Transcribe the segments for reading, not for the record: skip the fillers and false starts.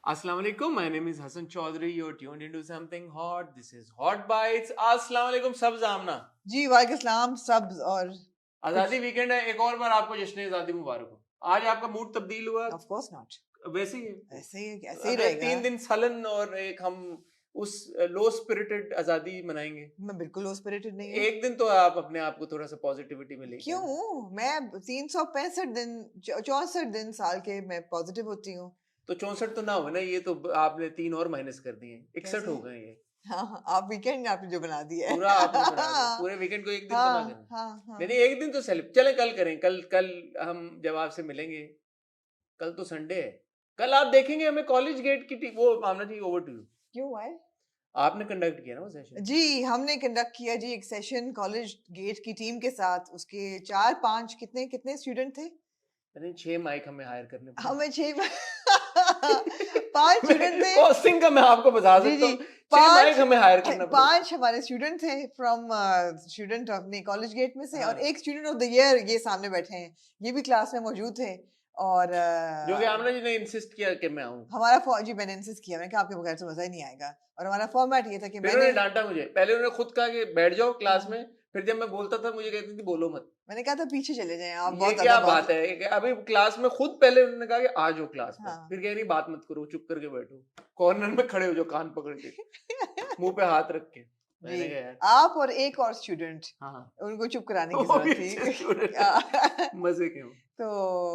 Assalamu alaikum. My name is Hassan Chaudhary. You're tuned into something hot. This is Hot Bites. Assalamu alaikum सब जामना. जी वालेकुम सलाम सब और आज़ादी वीकेंड है. एक और बार आपको जश्न आज़ादी मुबारक हो. आज आपका मूड तब्दील हुआ? Of course not. वैसे ही है. ऐसे ही अगले रहेगा. 3 दिन सलन और एक हम उस लो स्पिरिटेड आज़ादी मनाएंगे. मैं बिल्कुल लो स्पिरिटेड नहीं हूँ. एक दिन तो आप अपने आप को थोड़ा सा पॉजिटिविटी में लेके आना. क्यों? मैं 365 दिन 64 दिन साल के मैं पॉजिटिव होती हूँ. तो 64 तो ना हो ना. ये तो आपने 3 और माइनस कर दिए. 61 हो कैसे? गए ये. हाँ आप वीकेंड आपने जो बना दिया है. पूरा आपने बना दिया. पूरे वीकेंड को एक दिन तो ना हाँ करना. हाँ नहीं हाँ. एक दिन तो सेलिब्रेट. चले कल करें. कल हम जब आपसे मिलेंगे. कल तो संडे है. कल आप देखेंगे हमें कॉलेज गेट की वो आमना जी ओवर टू यू. क्यों आए? आपने कंडक्ट किया ना वो सेशन. जी हमने कंडक्ट किया जी एक सेशन कॉलेज गेट की टीम के साथ. उसके 4-5 कितने कितने स्टूडेंट थे? अरे 6 माइक हमें हायर करने पड़े. हमें 6 5 स्टूडेंट थे. कॉस्टिंग का मैं आपको बता जी सकता जी हूँ. 6 माइक हमें हायर करना पड़ा. 5 हमारे स्टूडेंट थे फ्रॉम स्टूडेंट अपने कॉलेज गेट में से. हाँ. और एक स्टूडेंट ऑफ द ईयर ये सामने बैठे हैं. ये भी क्लास में मौजूद थे. और जो कि आमना जी ने इंसिस्ट किया कि मैं आऊँ. हमारा जी मैंने इंसिस्ट किया. मैंने कहा आपके बगैर तो मजा ही नहीं आएगा. और हमारा फॉर्मेट ये था कि फिर मैंने उन्होंने डांटा मुझे. पहले उन्होंने खुद कहा कि बैठ जाओ क्लास हाँ. में. फिर जब मैं बोलता था मुझे कहती थी बोलो मत. मैंने कहा था पीछे चले जाएं आप. ये बहुत क्या ज्यादा बात है कि अभी क्लास में खुद पहले उन्होंने कहा कि आ जाओ क्लास में. हाँ. फिर कह रही बात मत करो चुप करके बैठो. कॉर्नर में खड़े हो जाओ कान पकड़ के. मुंह पे हाथ रख के. मैंने जी कहा यार. आप और एक और स्टूडेंट हाँ. उनको चुप कराने की वो भी जरूरत अच्छे स्टूडेंट थी. है. मजे के हो. तो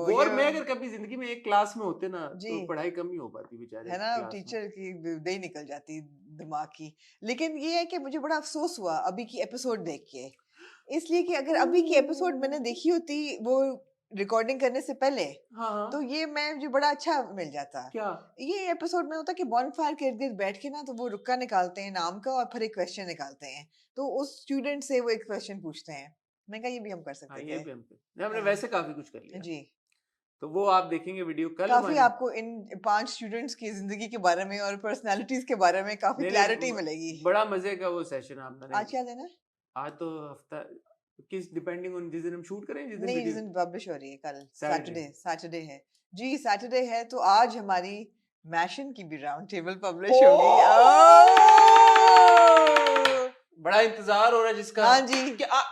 वो और ये मैं अगर कभी जिंदगी में एक क्लास में होते ना जी तो पढ़ाई कम ही हो पाती बेचारे है ना. क्लास में. टीचर की दे निकल जाती दिमाग की. लेकिन ये है कि मुझे बड़ा अफसोस हुआ अभी की एपिसोड देख के. इसलिए कि अगर अभी की एपिसोड मैंने देखी होती वो रिकॉर्डिंग करने से पहले हाँ हाँ. तो ये मैं मुझे बड़ा अच्छा मिल जाता. क्या. ये एपिसोड में होता कि बॉनफायर के इर्द गिर्द बैठ के ना तो वो रुक्का निकालते हैं नाम का और फिर एक क्वेश्चन निकालते हैं. तो उस स्टूडेंट से वो एक क्वेश्चन पूछते हैं. मैं कहा ये भी हम कर हाँ सकते ये थे. भी हमने हाँ. वैसे काफी कुछ कर लिया. जी तो वो आप देखेंगे वीडियो कल काफी हमारी. आपको इन 5 स्टूडेंट्स की जिंदगी के बारे में और पर्सनालिटीज के बारे में काफी नहीं क्लैरिटी नहीं मिलेगी. बड़ा मजे का वो सेशन आपने. आज क्या दिन है? आज तो हफ्ता किस डिपेंडिंग ऑन जिस दिन हम शूट करें जिस दिन नहीं जिस वीडियो. दिन पब्लिश हो रही है कल Saturday. सैटरडे है. जी सैटरडे है तो आज हमारी मैशन की भी राउंड टेबल पब्लिश होगी. बड़ा इंतजार हो रहा है जिसका. हाँ जी क्या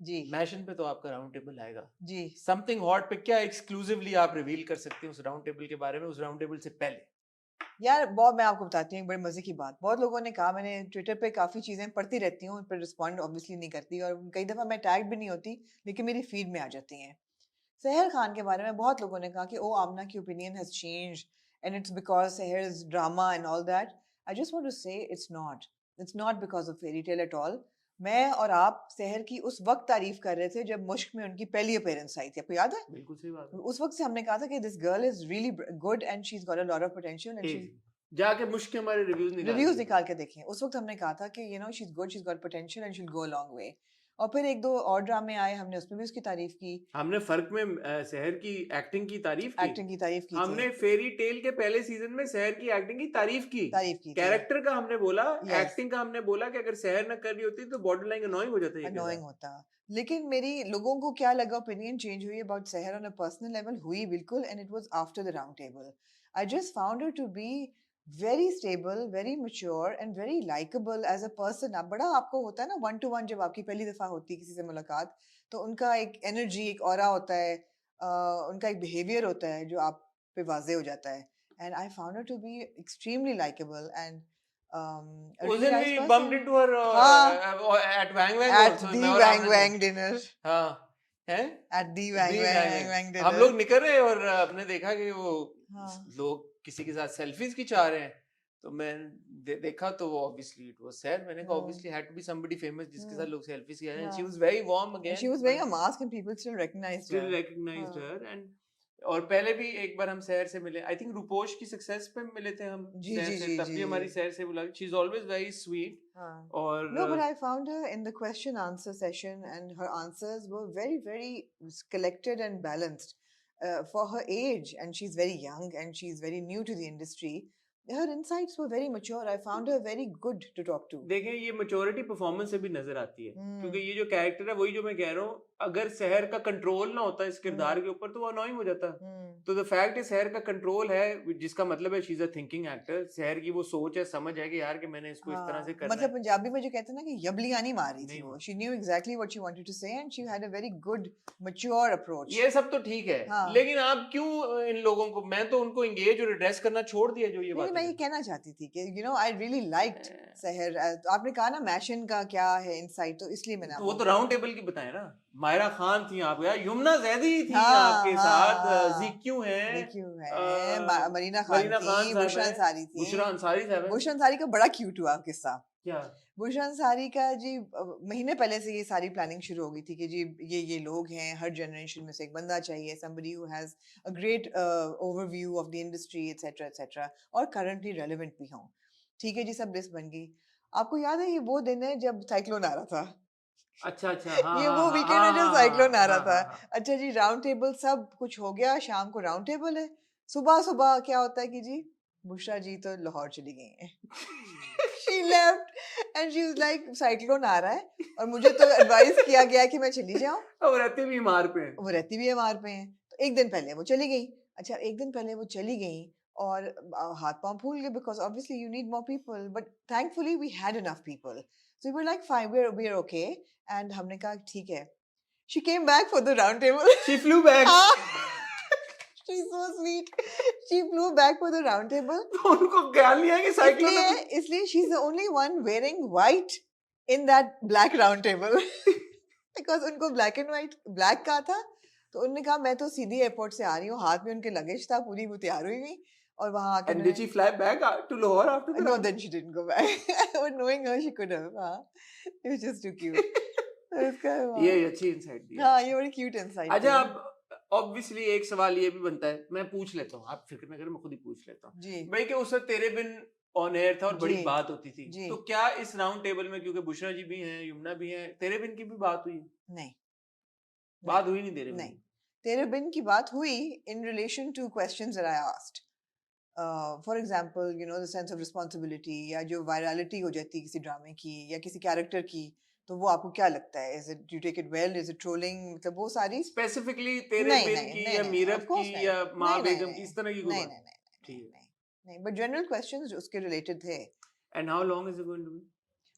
जी मैशन पे तो आपका राउंड टेबल आएगा. जी. समथिंग हॉट पे क्या एक्सक्लूसिवली आप रिवील कर सकते हैं उस राउंड टेबल के बारे में उस राउंड टेबल से पहले. यार बहुत मैं आपको बताती हूँ एक बड़ी मजे की बात. बहुत लोगों ने कहा मैंने ट्विटर पे काफी चीजें पढ़ती रहती हूँ उन पर रिस्पॉन्ड ऑब्वियसली नहीं करती और कई दफा मैं टैग भी नहीं होती लेकिन मेरी फीड में आ जाती हैं. सहर खान के बारे में बहुत लोगों ने कहा कि ओ आमना की opinion has changed and it's because Sehar's drama and all that. I just want to say it's not because of fairy tale at all. मैं और आप सहर की उस वक्त तारीफ कर रहे थे जब मुश्क में उनकी पहली अपीयरेंस आई थी. आपको याद है? बिल्कुल सही बात है. उस वक्त से हमने कहा था कि this girl is really good and she is got a lot of potential and she जाके मुश्किल हमारे रिव्यूज निकाल के देखें. उस वक्त हमने कहा था कि you know she is good she is got potential and she will go a long way. और फिर एक दो और ड्रामे आए हमने उसमें भी उसकी तारीफ की. हमने फर्क में शहर की एक्टिंग की तारीफ एक्टिंग की तारीफ की हमने थी. फेरी टेल के पहले सीजन में शहर की एक्टिंग की तारीफ की थी कैरेक्टर का हमने बोला. Yes. एक्टिंग का हमने बोला कि अगर शहर न कर रही होती तो बॉर्डर लाइन अनोइंग हो जाता. अनोइंग होता. लेकिन मेरी लोगों को क्या लगा ओपिनियन चेंज हुई about Sehar on a personal level हुई बिल्कुल and it was after the round table. I just found her to be very stable very mature and very likeable as a person. आप बड़ा आपको होता है ना 1-to-1 जब आपकी पहली दफा होती है किसी से मुलाकात तो उनका एक एनर्जी एक ऑरा होता है. उनका एक बिहेवियर होता है जो आप पे वाजे हो जाता है. And I found her to be extremely likeable and a really nice person. bumped into her हाँ. at Wang Wang At also. the मैं और Wang आपने Wang dinner. हाँ हैं At the Wang the Wang Wang Wang Wang. हम dinner. लोग निकल रहे और आपने देखा कि वो हाँ. लोग किसी के साथ सेल्फीज खिंचा रहे हैं. तो मैं देखा तो वो obviously it was sad. मैंने कहा obviously had to be somebody famous जिसके साथ लोग सेल्फीज खिंचा रहे हैं. She was very warm again. And she was wearing a mask and people still recognized still her. recognized her and और पहले भी एक बार हम शहर से मिले. आई थिंक रूपोश की सक्सेस पे मिले थे हम शहर से. तब भी हमारी शहर से बुला. She is always very sweet. और No, but I found her in the question answer session and her answers were very very collected and balanced for her age and she's very young and she's very new to the industry. her insights were very mature. I found her very good to talk to. देखें ये maturity performance से भी नजर आती है, क्योंकि Hmm. ये जो कैरेक्टर है वही जो मैं कह रहा हूँ, अगर शहर का कंट्रोल ना होता इस किरदार Hmm. के ऊपर तो वो अनोइंग हो जाता। Hmm. तो द फैक्ट इज शहर का कंट्रोल है, जिसका मतलब है she is a thinking actor, शहर की वो सोच है, समझ है कि यार कि मैंने इसको इस तरह से हाँ, करना मतलब है। पंजाबी में जो कहते हैं ना कि यबलियां नहीं मार रही थी नहीं वो. मार। She knew exactly what she wanted to say and she had a very good mature approach. ये सब तो ठीक है, हाँ. लेकिन आप क्यों इन लोगों को, मैं तो उनको एंगेज और एड्रेस करना छोड़ दिया जो ये नहीं, बातें मैं ये करते कहना चाहती थी कि you know I really liked हैं। सहर. तो आपने कहा ना मैशन का क्या है इंसाइट, तो इसलिए मैंने तो वो आपको तो राउंड टेबल की बताए ना, मायरा खान थी आप यार, यमुना जैदी थी हाँ आपके हाँ साथ, हाँ जीक्यू है, देखियो है, मरीना खान मरीना खान थी, साहब बुशरा है, अंसारी थी. बुशरा अंसारी साहब है। बुशरा अंसारी का बड़ा क्यूट हुआ किस्सा. क्या? बुशरा अंसारी का जी महीने पहले से ये सारी प्लानिंग शुरू हो गई थी कि जी ये लोग हैं, हर जनरेशन में से एक बंदा चाहिए, somebody who has a great overview of the industry etc और currently relevant भी हों. ठीक है जी, सब लिस्ट बन गई. आपको याद है ये वो दिन है जब साइक्लोन आ रहा था? अच्छा अच्छा, हाँ ये हाँ वो हाँ वीकेंड है हाँ जब हाँ साइक्लोन आ रहा हाँ था. हाँ हाँ। अच्छा जी, राउंड टेबल सब कुछ हो गया, शाम को राउंड टेबल है. सुबह सुबह क्या होता है कि जी बुशरा जी तो लाहौर चली गई हैं. She left and she was like cyclone आ रहा है और मुझे तो एडवाइस किया गया कि मैं चली जाऊं. अब रहते भी बीमार पे हैं। वो रहती भी बीमार पे हैं, तो एक दिन पहले वो चली गई. अच्छा, एक दिन पहले वो चली गई और हाथ पांव फूल गए because obviously you need more people, but thankfully we had enough people, so we were like fine, we're okay. And हमने कहा ठीक है. She came back for the round table. She flew back. She's so sweet. She flew back for the round table. तो उनको ख्याल नहीं है कि साइक्लोन इसलिए she's the only one wearing white in that black round table. Because उनको black and white black का था, तो उन्होंने कहा मैं तो सीधी एयरपोर्ट से आ रही हूँ, हाथ में उनके लगेज था, पूरी वो तैयार हुई हुई और वहां आके And did she fly back to Lahore after the no, round? then she didn't go back. But knowing her, she could have. हाँ, it was just too cute. तो इसका ये अच्छी इंसाइट दी हाँ, आपने। ये बड़ी क्यूट इंसाइट अच्छा, थी. अब ऑब्वियसली एक सवाल ये भी बनता है, मैं पूछ लेता हूँ, आप फिक्र न करें, मैं खुद ही पूछ लेता हूँ जी भाई, कि उस वक्त तेरे बिन ऑन एयर था और बड़ी जी बात होती थी, जी. तो क्या इस राउंड टेबल में, क्योंकि बुशरा जी भी हैं, यमुना भी हैं, तेरे बिन की भी बात हुई? नहीं बात हुई नहीं तेरे बिन? नहीं, तेरे बिन की बात हुई in relation to questions that I asked. For example, you know, the sense of responsibility या जो virality हो जाती है किसी ड्रामे की या किसी कैरेक्टर की, तो वो आपको क्या लगता है? Is it you take it well? Is it trolling? मतलब वो सारी स्पेसिफिकली तेरे नहीं बिन नहीं की नहीं या नहीं, मीरब of course की नहीं या माँ नहीं नहीं बेगम की, नहीं इस तरह की कोई नहीं बात? नहीं नहीं ठीक नहीं है। नहीं नहीं, but general questions जो उसके related थे. And how long is it going to be?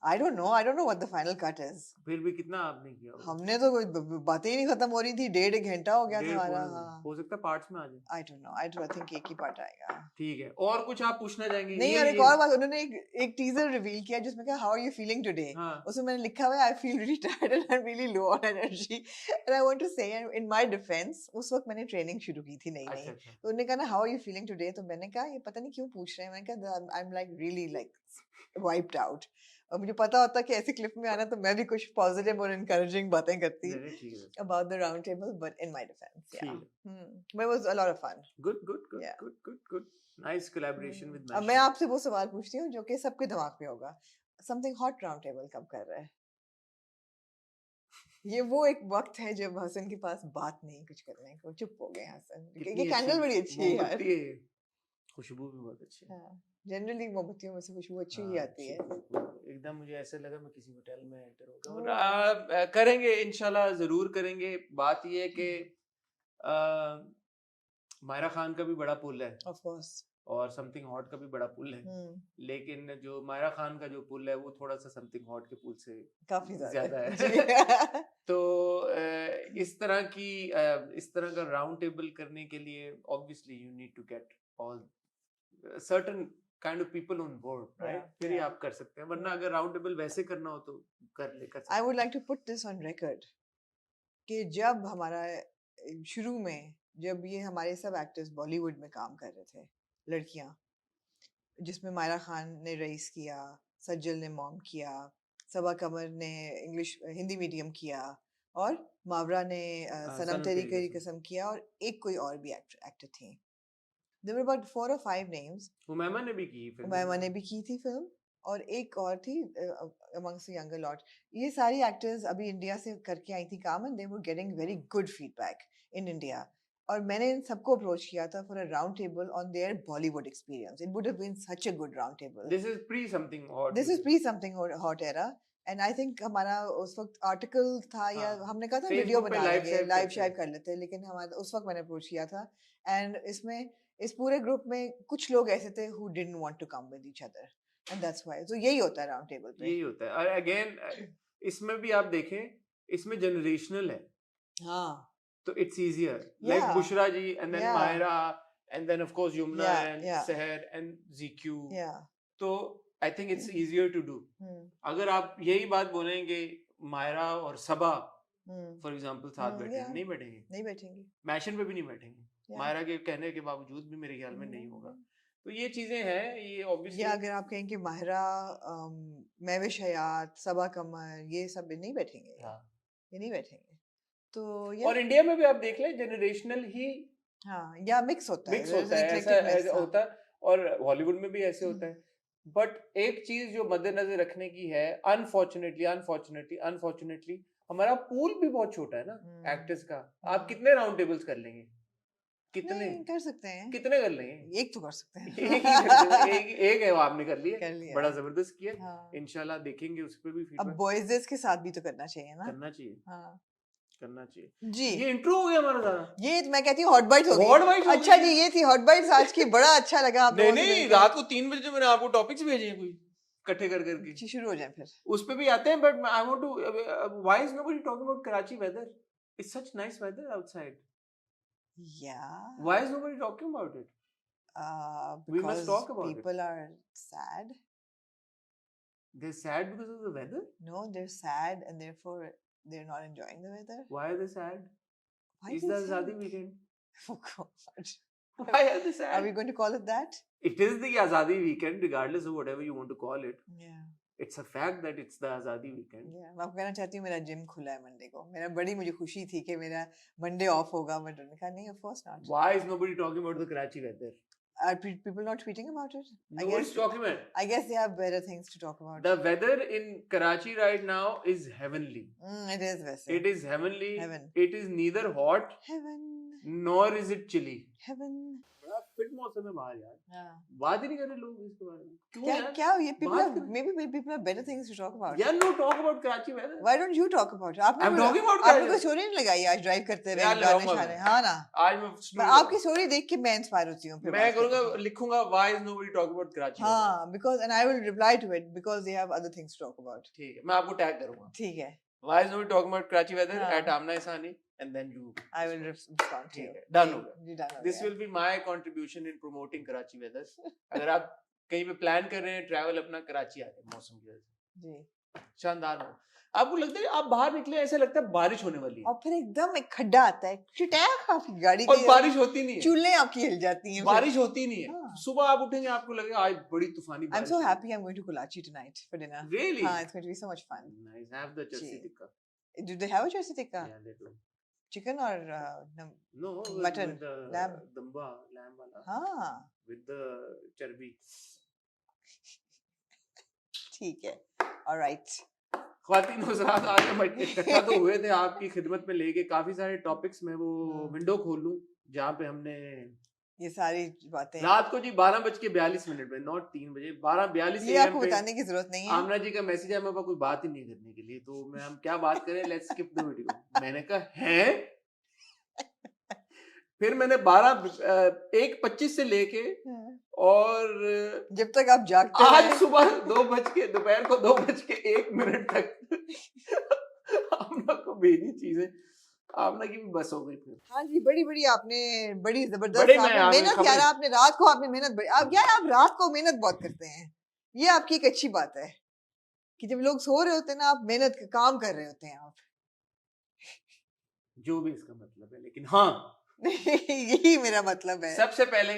I don't know what the final cut is. फिर भी कितना आपने किया होगा? हमने तो कोई बातें ही नहीं खत्म हो रही थी, 1.5 घंटा हो गया था डेढ़ हमारा. पौने हाँ, हो सकता है पार्ट्स में आ जाए। I don't know. I think एक ही पार्ट आएगा. ठीक है, और कुछ आप पूछना चाहेंगे? नहीं, ये और एक ये और बात, उन्होंने एक टीजर रिवील किया जिसमें कहा how are you feeling today. हाँ उसमें मैंने लिखा हुआ है I feel really tired and I am really low on energy and I want to say in my defence, उस वक्त मैंने ट्रेनिंग शुरू की थी नई अच्छा नई. अच्छा। तो उन्होंने कहा ना how are you feeling today, तो मैंने कहा ये पता नहीं क्यों पूछ रहे हैं. मैंने कहा I am like really like wiped out. और मुझे पता होता कि ऐसे क्लिप में आना तो मैं भी कुछ पॉजिटिव और एनकरेजिंग बातें करती नहीं नहीं, ठीक है, about the round table, but in my defense, ठीक yeah. है। But it was a lot of fun. Good good good Yeah. Good good good, nice collaboration with अब मैं आपसे वो सवाल पूछती हूँ जो कि सबके दिमाग में होगा. Something hot round table कब कर रहा है? ये वो एक वक्त है जब हसन के पास बात नहीं कुछ करने को, चुप हो गए हसन. ये कैंडल बड़ी अच्छी है यार. मोमबत्ती है, खुशबू भी बहुत अच्छी है। हाँ, जनरली मोमबत्तियों में से खुशबू अच्छी ही हाँ, आती है. एकदम मुझे ऐसा लगा मैं किसी होटल में एंटर हो ओह. गया। और करेंगे इंशाल्लाह, जरूर करेंगे। बात ये है कि मायरा खान का भी बड़ा पुल है Of course. और समथिंग हॉट का भी बड़ा पुल है, लेकिन जो मायरा खान का जो पुल है वो थोड़ा सा समथिंग हॉट के पुल से काफी ज्यादा है। जी. तो इस तरह का राउंड टेबल करने के लिए obviously you need to get all certain kind of people on board, right? फिर ही आप कर सकते हैं, वरना अगर राउंड टेबल वैसे करना हो तो कर सकते I हैं। would like to put this on record कि जब हमारा शुरू में जब ये हमारे सब एक्टर्स बॉलीवुड में काम कर रहे थे, लड़कियां, जिसमें मायरा खान ने रईस किया, सज्जल ने मॉम किया, सबा कमर ने हिंदी मीडियम किया और मावरा ने सनम तेरी करी कसम किया और एक कोई और भी एक्टर थी. There were about 4 or 5 names. Umaima ने भी की फिल्म, उमैमा ने भी की थी फिल्म और एक और थी amongst the younger lot. ये सारी एक्टर्स अभी इंडिया से करके आई थी काम and they were getting very good feedback in India. और मैंने इन सबको अप्रोच किया था for a round table on their Bollywood experience. It would have been such a good round table. This is pre something hot. This is pre something hot era. And I think हमारा उस वक्त article था या हाँ, हमने कहा था Facebook video पे बना live लेंगे, share लाइव करते शेयर हैं। कर लेते हैं, लेकिन हमारा उस वक्त मैंने अप्रोच किया था. एंड इसमें इस पूरे ग्रुप में कुछ लोग ऐसे थे who didn't want to come with each other, and that's why. तो यही होता है राउंड टेबल पे. यही होता है. और अगेन इसमें भी आप देखें, इसमें जनरेशनल है, हाँ, तो it's easier. Like Yeah. Bushra ji and then Yeah. Maira and then of course Yumna Yeah, and yeah. Sehar and GQ. Yeah. तो I think it's easier to do. अगर आप यही बात बोलेंगे मायरा और सबा फॉर एग्जांपल साथ बैठे yeah. नहीं बैठेंगे, नहीं बैठेंगे. मैशन पे भी नहीं बैठेंगे. Yeah. मायरा के कहने के बावजूद भी मेरे ख्याल में नहीं होगा. तो ये चीजें हैं, ये ऑब्वियसली. या अगर आप कहें कि माहिरा, महविश हयात, सबा कमर, ये सब नहीं बैठेंगे. हाँ. ये नहीं बैठेंगे. तो और इंडिया में भी आप देख लें जनरेशनल ही हाँ, या मिक्स होता है. मिक्स There is होता an है, eclectic mix, ऐसा हाँ. होता है. और हॉलीवुड में भी ऐसे होता है. बट एक चीज जो मद्देनजर रखने की है, अनफॉर्चुनेटली हमारा पूल भी बहुत छोटा है ना एक्टर्स का. आप कितने राउंड टेबल्स कर लेंगे? कितने नहीं, कर सकते हैं. कितने कर लेंगे? एक तो कर सकते हैं. एक ही कर सकते हैं. एक है वो आपने कर लिया, कर लिया. बड़ा जबरदस्त किया. हाँ. इंशाल्लाह देखेंगे उस पे भी अब फीडबैक. बॉयज के साथ भी तो करना चाहिए ना. करना चाहिए, हाँ करना चाहिए. जी. ये इंट्रो हो गया हमारा सारा. ये मैं कहती हूँ हॉट बाइट्स हो गई. Hot bites हो अच्छा गई. जी, ये थी हॉट बाइट्स आज की. बड़ा अच्छा लगा आप नहीं लोगों से नहीं, मिलकर. रात को 3 बजे मैंने आपको टॉपिक्स भेजे हैं कोई इकट्ठे कर करके. जी, शुरू हो जाए फिर. उस पे भी आते हैं. But I want to why is nobody talking about Karachi weather? It's such nice weather outside. Yeah. Why is nobody talking about it? We must Because talk about it. people are sad. They're sad because of the weather? No, they're sad and therefore they're not enjoying the weather. Why are they sad? Why It's they the sad? Azadi weekend. Oh God. Why are they Are sad? we going to call it that? It is the Azadi weekend, regardless of whatever you want to call it. Yeah. It's a fact that it's the Azadi weekend. Yeah. मैं आपको कहना चाहती हूँ मेरा gym खुला है Monday को. मेरा बड़ी मुझे खुशी थी कि मेरा मंडे ऑफ होगा. मैंने कहा नहीं, of course not. Why is nobody talking about the Karachi weather? Are people not tweeting about it? Nobody's talking about it. I guess they have better things to talk about. The weather in Karachi right now is heavenly. It is वैसे. It is heavenly. Heaven. It is neither hot Heaven. nor is it chilly. Heaven. बड़ा fit मौसम है बाहर यार. हाँ. बात ही नहीं कर रहे लोग इसके बारे में. क्यों क्या यार? क्या ये people बात have, कर- maybe people have better things to talk about. यार no talk about Karachi weather. Why don't you talk about it? आपने I'm कोई- talking about आपने Karachi. कोई स्टोरी नहीं लगाई आज ड्राइव करते हुए यार गाने लगाऊंगा शाने? मैं. हाँ ना. आज मैं मैं आपकी स्टोरी देख के मैं इंस्पायर होती हूँ. फिर मैं बात करूंगा, करते हैं. लिखूंगा why is nobody talking about Karachi weather. हाँ, because and I will reply to it because they have other things to talk about. ठीक है, मैं आपको टैग करूंगा. ठीक है. Why is nobody talking about Karachi weather हाँ. at Amna Isani and then you. I will respond to ठीक you. है, done जी, हो गया. जी, done हो This गया. will be my contribution in promoting Karachi weather. अगर आप कहीं पे प्लान कर रहे हैं ट्रैवल अपना, कराची आ जाए मौसम की वजह से. जी. शानदार हो. आपको लगता है आप बाहर निकले ऐसा लगता है बारिश होने वाली है और फिर एकदम एक खड्डा आता है. चिटैक आपकी गाड़ी और की बारिश होती नहीं है. चूल्हे आपकी हिल जाती हैं. बारिश होती नहीं है. हाँ. सुबह आप उठेंगे आपको लगेगा आज बड़ी तूफानी I'm बारिश so हुई. happy I'm going to Karachi tonight for dinner. Really? हाँ, it's going to be so much fun. Nice. Have the chassi ji. tikka. Do they have a chassi tikka? Yeah, they do. Chicken or No, Mutton, with the lamb. damba, lamb wala, हाँ, with the charbi. ठीक है. All right. ख्वातीन हज़रात, आज हम इकट्ठा तो हुए थे आपकी खिदमत में लेके काफी सारे टॉपिक्स में. वो विंडो खोल लूं जहाँ पे हमने ये सारी बातें रात को जी 12:42 में, नॉट 3 बजे, 12:42 ये आपको बताने की जरूरत नहीं है. आमना जी का मैसेज है, मेरे पास कोई बात ही नहीं करने के लिए, तो मैं हम क्या बात करें, लेट्स स्किप द वीडियो. मैंने कहा है. फिर मैंने 1:25 से लेके और जब तक आप जागते आज हैं सुबह 2 बज के दोपहर को 2:01 तक आमना को भेजी चीजें. आमना की भी बस हो गई फिर. हाँ जी, बड़ी आपने बड़ी जबरदस्त बड़े आपने मैं आपने मेहनत खबरें- यार. आपने रात को आपने मेहनत बड़ी आप यार आप रात को मेहनत बहुत करते हैं. ये आपकी एक अच्छी बात है कि जब लोग सो रहे होते हैं ना, आप मेहनत का काम कर रहे होते हैं आप. जो भी इसका मतलब है, लेकिन हाँ यही मेरा मतलब है. सबसे पहले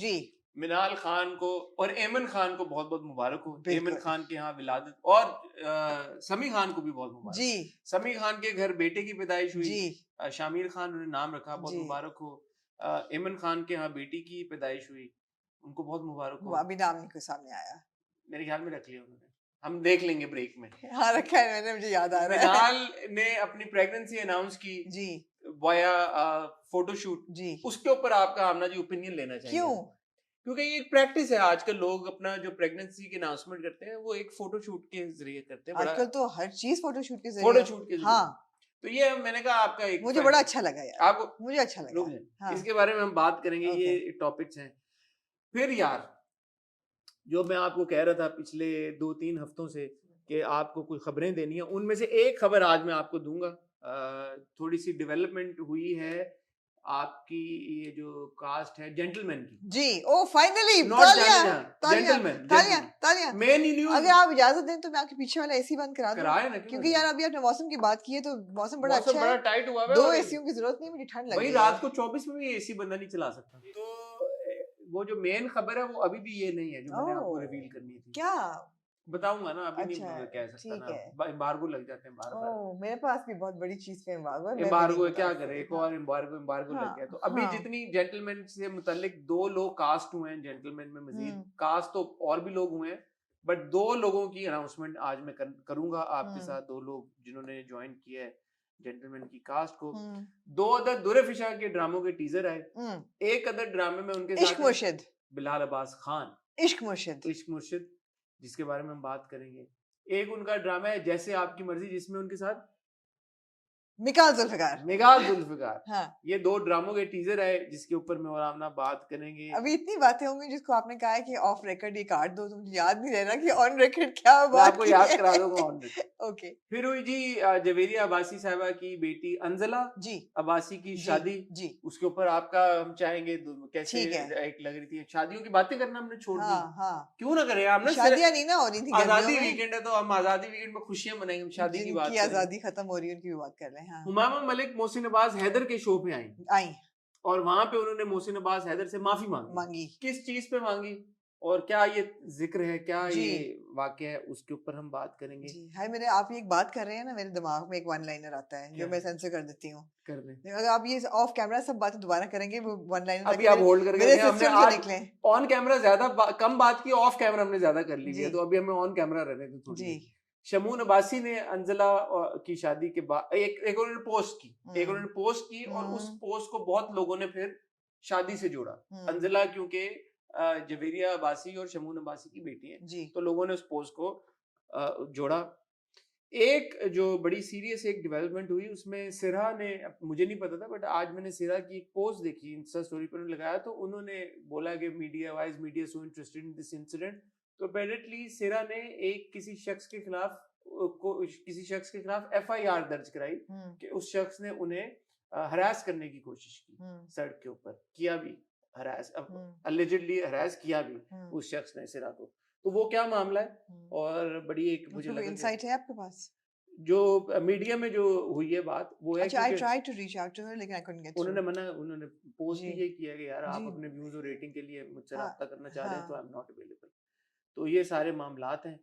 जी. मिनाल खान को और एमन खान को बहुत बहुत मुबारक हो. बिल्कुल. एमन खान के यहाँ विलादत, और समी खान को भी बहुत मुबारक. जी. समी खान के घर बेटे की पैदाइश हुई. जी. शामिर खान उन्हें नाम रखा, बहुत जी. मुबारक हो. एमन खान के यहाँ बेटी की पैदाइश हुई, उनको बहुत मुबारक वो हो. अभी नाम नहीं कोई सामने आया. मेरे ख्याल में रख लिया उन्होंने, हम देख लेंगे ब्रेक में. हाँ, रखा है मैंने, मुझे याद आ रहा है. मिनाल ने अपनी प्रेगनेंसी अनाउंस की. जी. वाया फोटोशूट, जी उसके ऊपर आपका आमना जी ओपिनियन लेना चाहिए। क्यों? क्योंकि ये एक प्रैक्टिस है, आजकल लोग अपना जो प्रेगनेंसी की अनाउंसमेंट करते हैं वो एक फोटोशूट के जरिए करते हैं, बड़ा आजकल तो हर चीज फोटोशूट के जरिए फोटोशूट के जरिए। हाँ तो ये मैंने कहा आपका एक मुझे बड़ा अच्छा लगा यार, आपको मुझे अच्छा रुक लगा। जाए, हाँ इसके बारे में हम बात करेंगे, ओके ये टॉपिक्स हैं। फिर यार, जो मैं आपको कह रहा था पिछले 2-3 हफ्तों से कि आपको कुछ खबरें देनी है, उनमें से एक खबर आज मैं आपको दूंगा। थोड़ी सी डेवलपमेंट हुई है आपकी, ये जो कास्ट है जेंटलमैन की, जी। ओ फाइनली, नॉट तालियां जाने जहां, तालियां जेंटलमैन तालियां तालियां। मेन ही न्यूज अगर आप इजाजत दें तो मैं आपके पीछे वाला एसी बंद करा दूं, कराए ना, क्यों क्योंकि यार अभी आपने मौसम की बात की है तो मौसम बड़ा मौसम अच्छा बड़ा है, टाइट हुआ है 2 और एसीओं की जरूरत नहीं, मुझे ठंड लग भाई रही रात है। को 24 में भी एसी बंदा नहीं चला सकता। तो वो जो मेन खबर है वो अभी भी ये नहीं है जो मैंने आपको ओह रिवील करनी थी। क्या? बताऊंगा ना, अभी अच्छा नहीं कह सकता ठीक ना, है। एम्बार्गो लग जाते हैं बार बार। ओह मेरे पास भी बहुत बड़ी चीज पे एम्बार्गो है, मैं भी नहीं एम्बार्गो बता क्या सकती। करे, एक हाँ और एम्बार्गो लग गया। तो हाँ अभी हाँ जितनी जेंटलमैन से मुतालिक 2 लोग कास्ट हुए हैं जेंटलमैन में, मजीद कास्ट तो और भी लोग हुए हैं, बट 2 लोगों की अनाउंसमेंट आज मैं करूंगा आपके साथ। 2 लोग जिन्होंने ज्वाइन किया है जेंटलमैन की कास्ट को। 2 अदर दुरे फिशा के ड्रामों के टीजर आए। एक अदर ड्रामे में उनके इश्क साथ है मुर्शिद, बिलाल अब्बास खान, इश्क मुर्शिद। इश्क मुर्शिद, जिसके बारे में हम बात करेंगे। एक उनका ड्रामा है जैसे आपकी मर्जी, जिसमें उनके साथ मिकाल जुल्फिकार। मेगाल जुल्फिकार। हाँ ये 2 ड्रामों के टीजर है जिसके ऊपर मैं और आमना बात करेंगे। अभी इतनी बातें होंगी जिसको आपने कहा है कि ऑफ रिकॉर्ड ये काट दो, तो मुझे याद नहीं रह रहा कि ऑन रिकॉर्ड क्या मैं बात आपको की याद है। करा दूंगा ऑन रिकॉर्ड। ओके फिर हुई जी जवेरिया अब्बासी साहबा की बेटी अंजला जी अब्बासी की जी शादी। जी उसके ऊपर आपका हम चाहेंगे कैसे ठीक है। एक लग रही थी, शादियों की बातें करना हमने छोड़ दी, हाँ हाँ क्यों ना करें हम ना। शादियां नहीं ना हो रही थी गर्मियों आजादी में, वीकेंड है तो हम आजादी वीकेंड में खुशियां मनाएंगे, हम शादी की बात जिनकी करेंगे। आजादी खत्म हो रही है उनकी भी बात कर रहे हैं। हाँ हुमामा मलिक मोहसिन अब्बास हैदर के शो पे आई आई और वहां पे उन्होंने मोहसिन अब्बास हैदर से माफी मांगी। मांगी किस चीज पे मांगी और क्या ये जिक्र है, क्या जी ये वाकया है, उसके ऊपर हम बात करेंगे। जी। हाय मेरे, आप ये एक बात कर रहे हैं ना, मेरे दिमाग में एक वन लाइनर आता है क्या जो मैं सेंसर कर देती हूँ। कर दें? अगर आप ये ऑफ कैमरा सब बातें दोबारा करेंगे वो वन लाइनर अभी आप होल्ड करके मेरे रखें, हमने सिस्टम से आज निकले। ऑन कैमरा ज्यादा कम बात की, ऑफ कैमरा हमने ज्यादा कर ली जी है, तो अभी हमें ऑन कैमरा रहने दें थोड़ी जी देर। शमून अब्बासी ने अंजला की शादी के बाद एक उन्होंने पोस्ट की, और उस पोस्ट को बहुत लोगों ने फिर शादी से जोड़ा। अंजला क्योंकि जवेरिया अब्बासी और शमून अब्बासी की बेटी है, जी तो लोगों ने उस पोस्ट को जोड़ा। एक जो बड़ी सीरियस एक डेवलपमेंट हुई उसमें सिरा ने, मुझे नहीं पता था बट आज मैंने सिरा की एक पोस्ट देखी, इंस्टा स्टोरी पर लगाया, तो उन्होंने बोला कि media so interested in this incident. तो अपेरेंटली सिरा ने किसी शख्स के खिलाफ एफआईआर दर्ज कराई कि उस शख्स ने उन्हें हरास करने की कोशिश की, सड़क के ऊपर किया भी, हरास अलिजिडली हरास किया भी उस शख्स ने सिरा को। तो वो क्या मामला है और बड़ी एक मुझे लगा इंसाइट है आपके पास जो मीडिया में जो हुई है बात वो है। अच्छा, I tried to reach out to her लेकिन आई कुडंट गेट थ्रू। उन्होंने पोस्ट ही ये किया कि यार आप जी अपने व्यूज और रेटिंग के लिए मुझसे हाँ राब्ता करना चाह रहे हैं तो हाँ आई एम नॉट अवेलेबल। तो ये सारे मामलात हैं,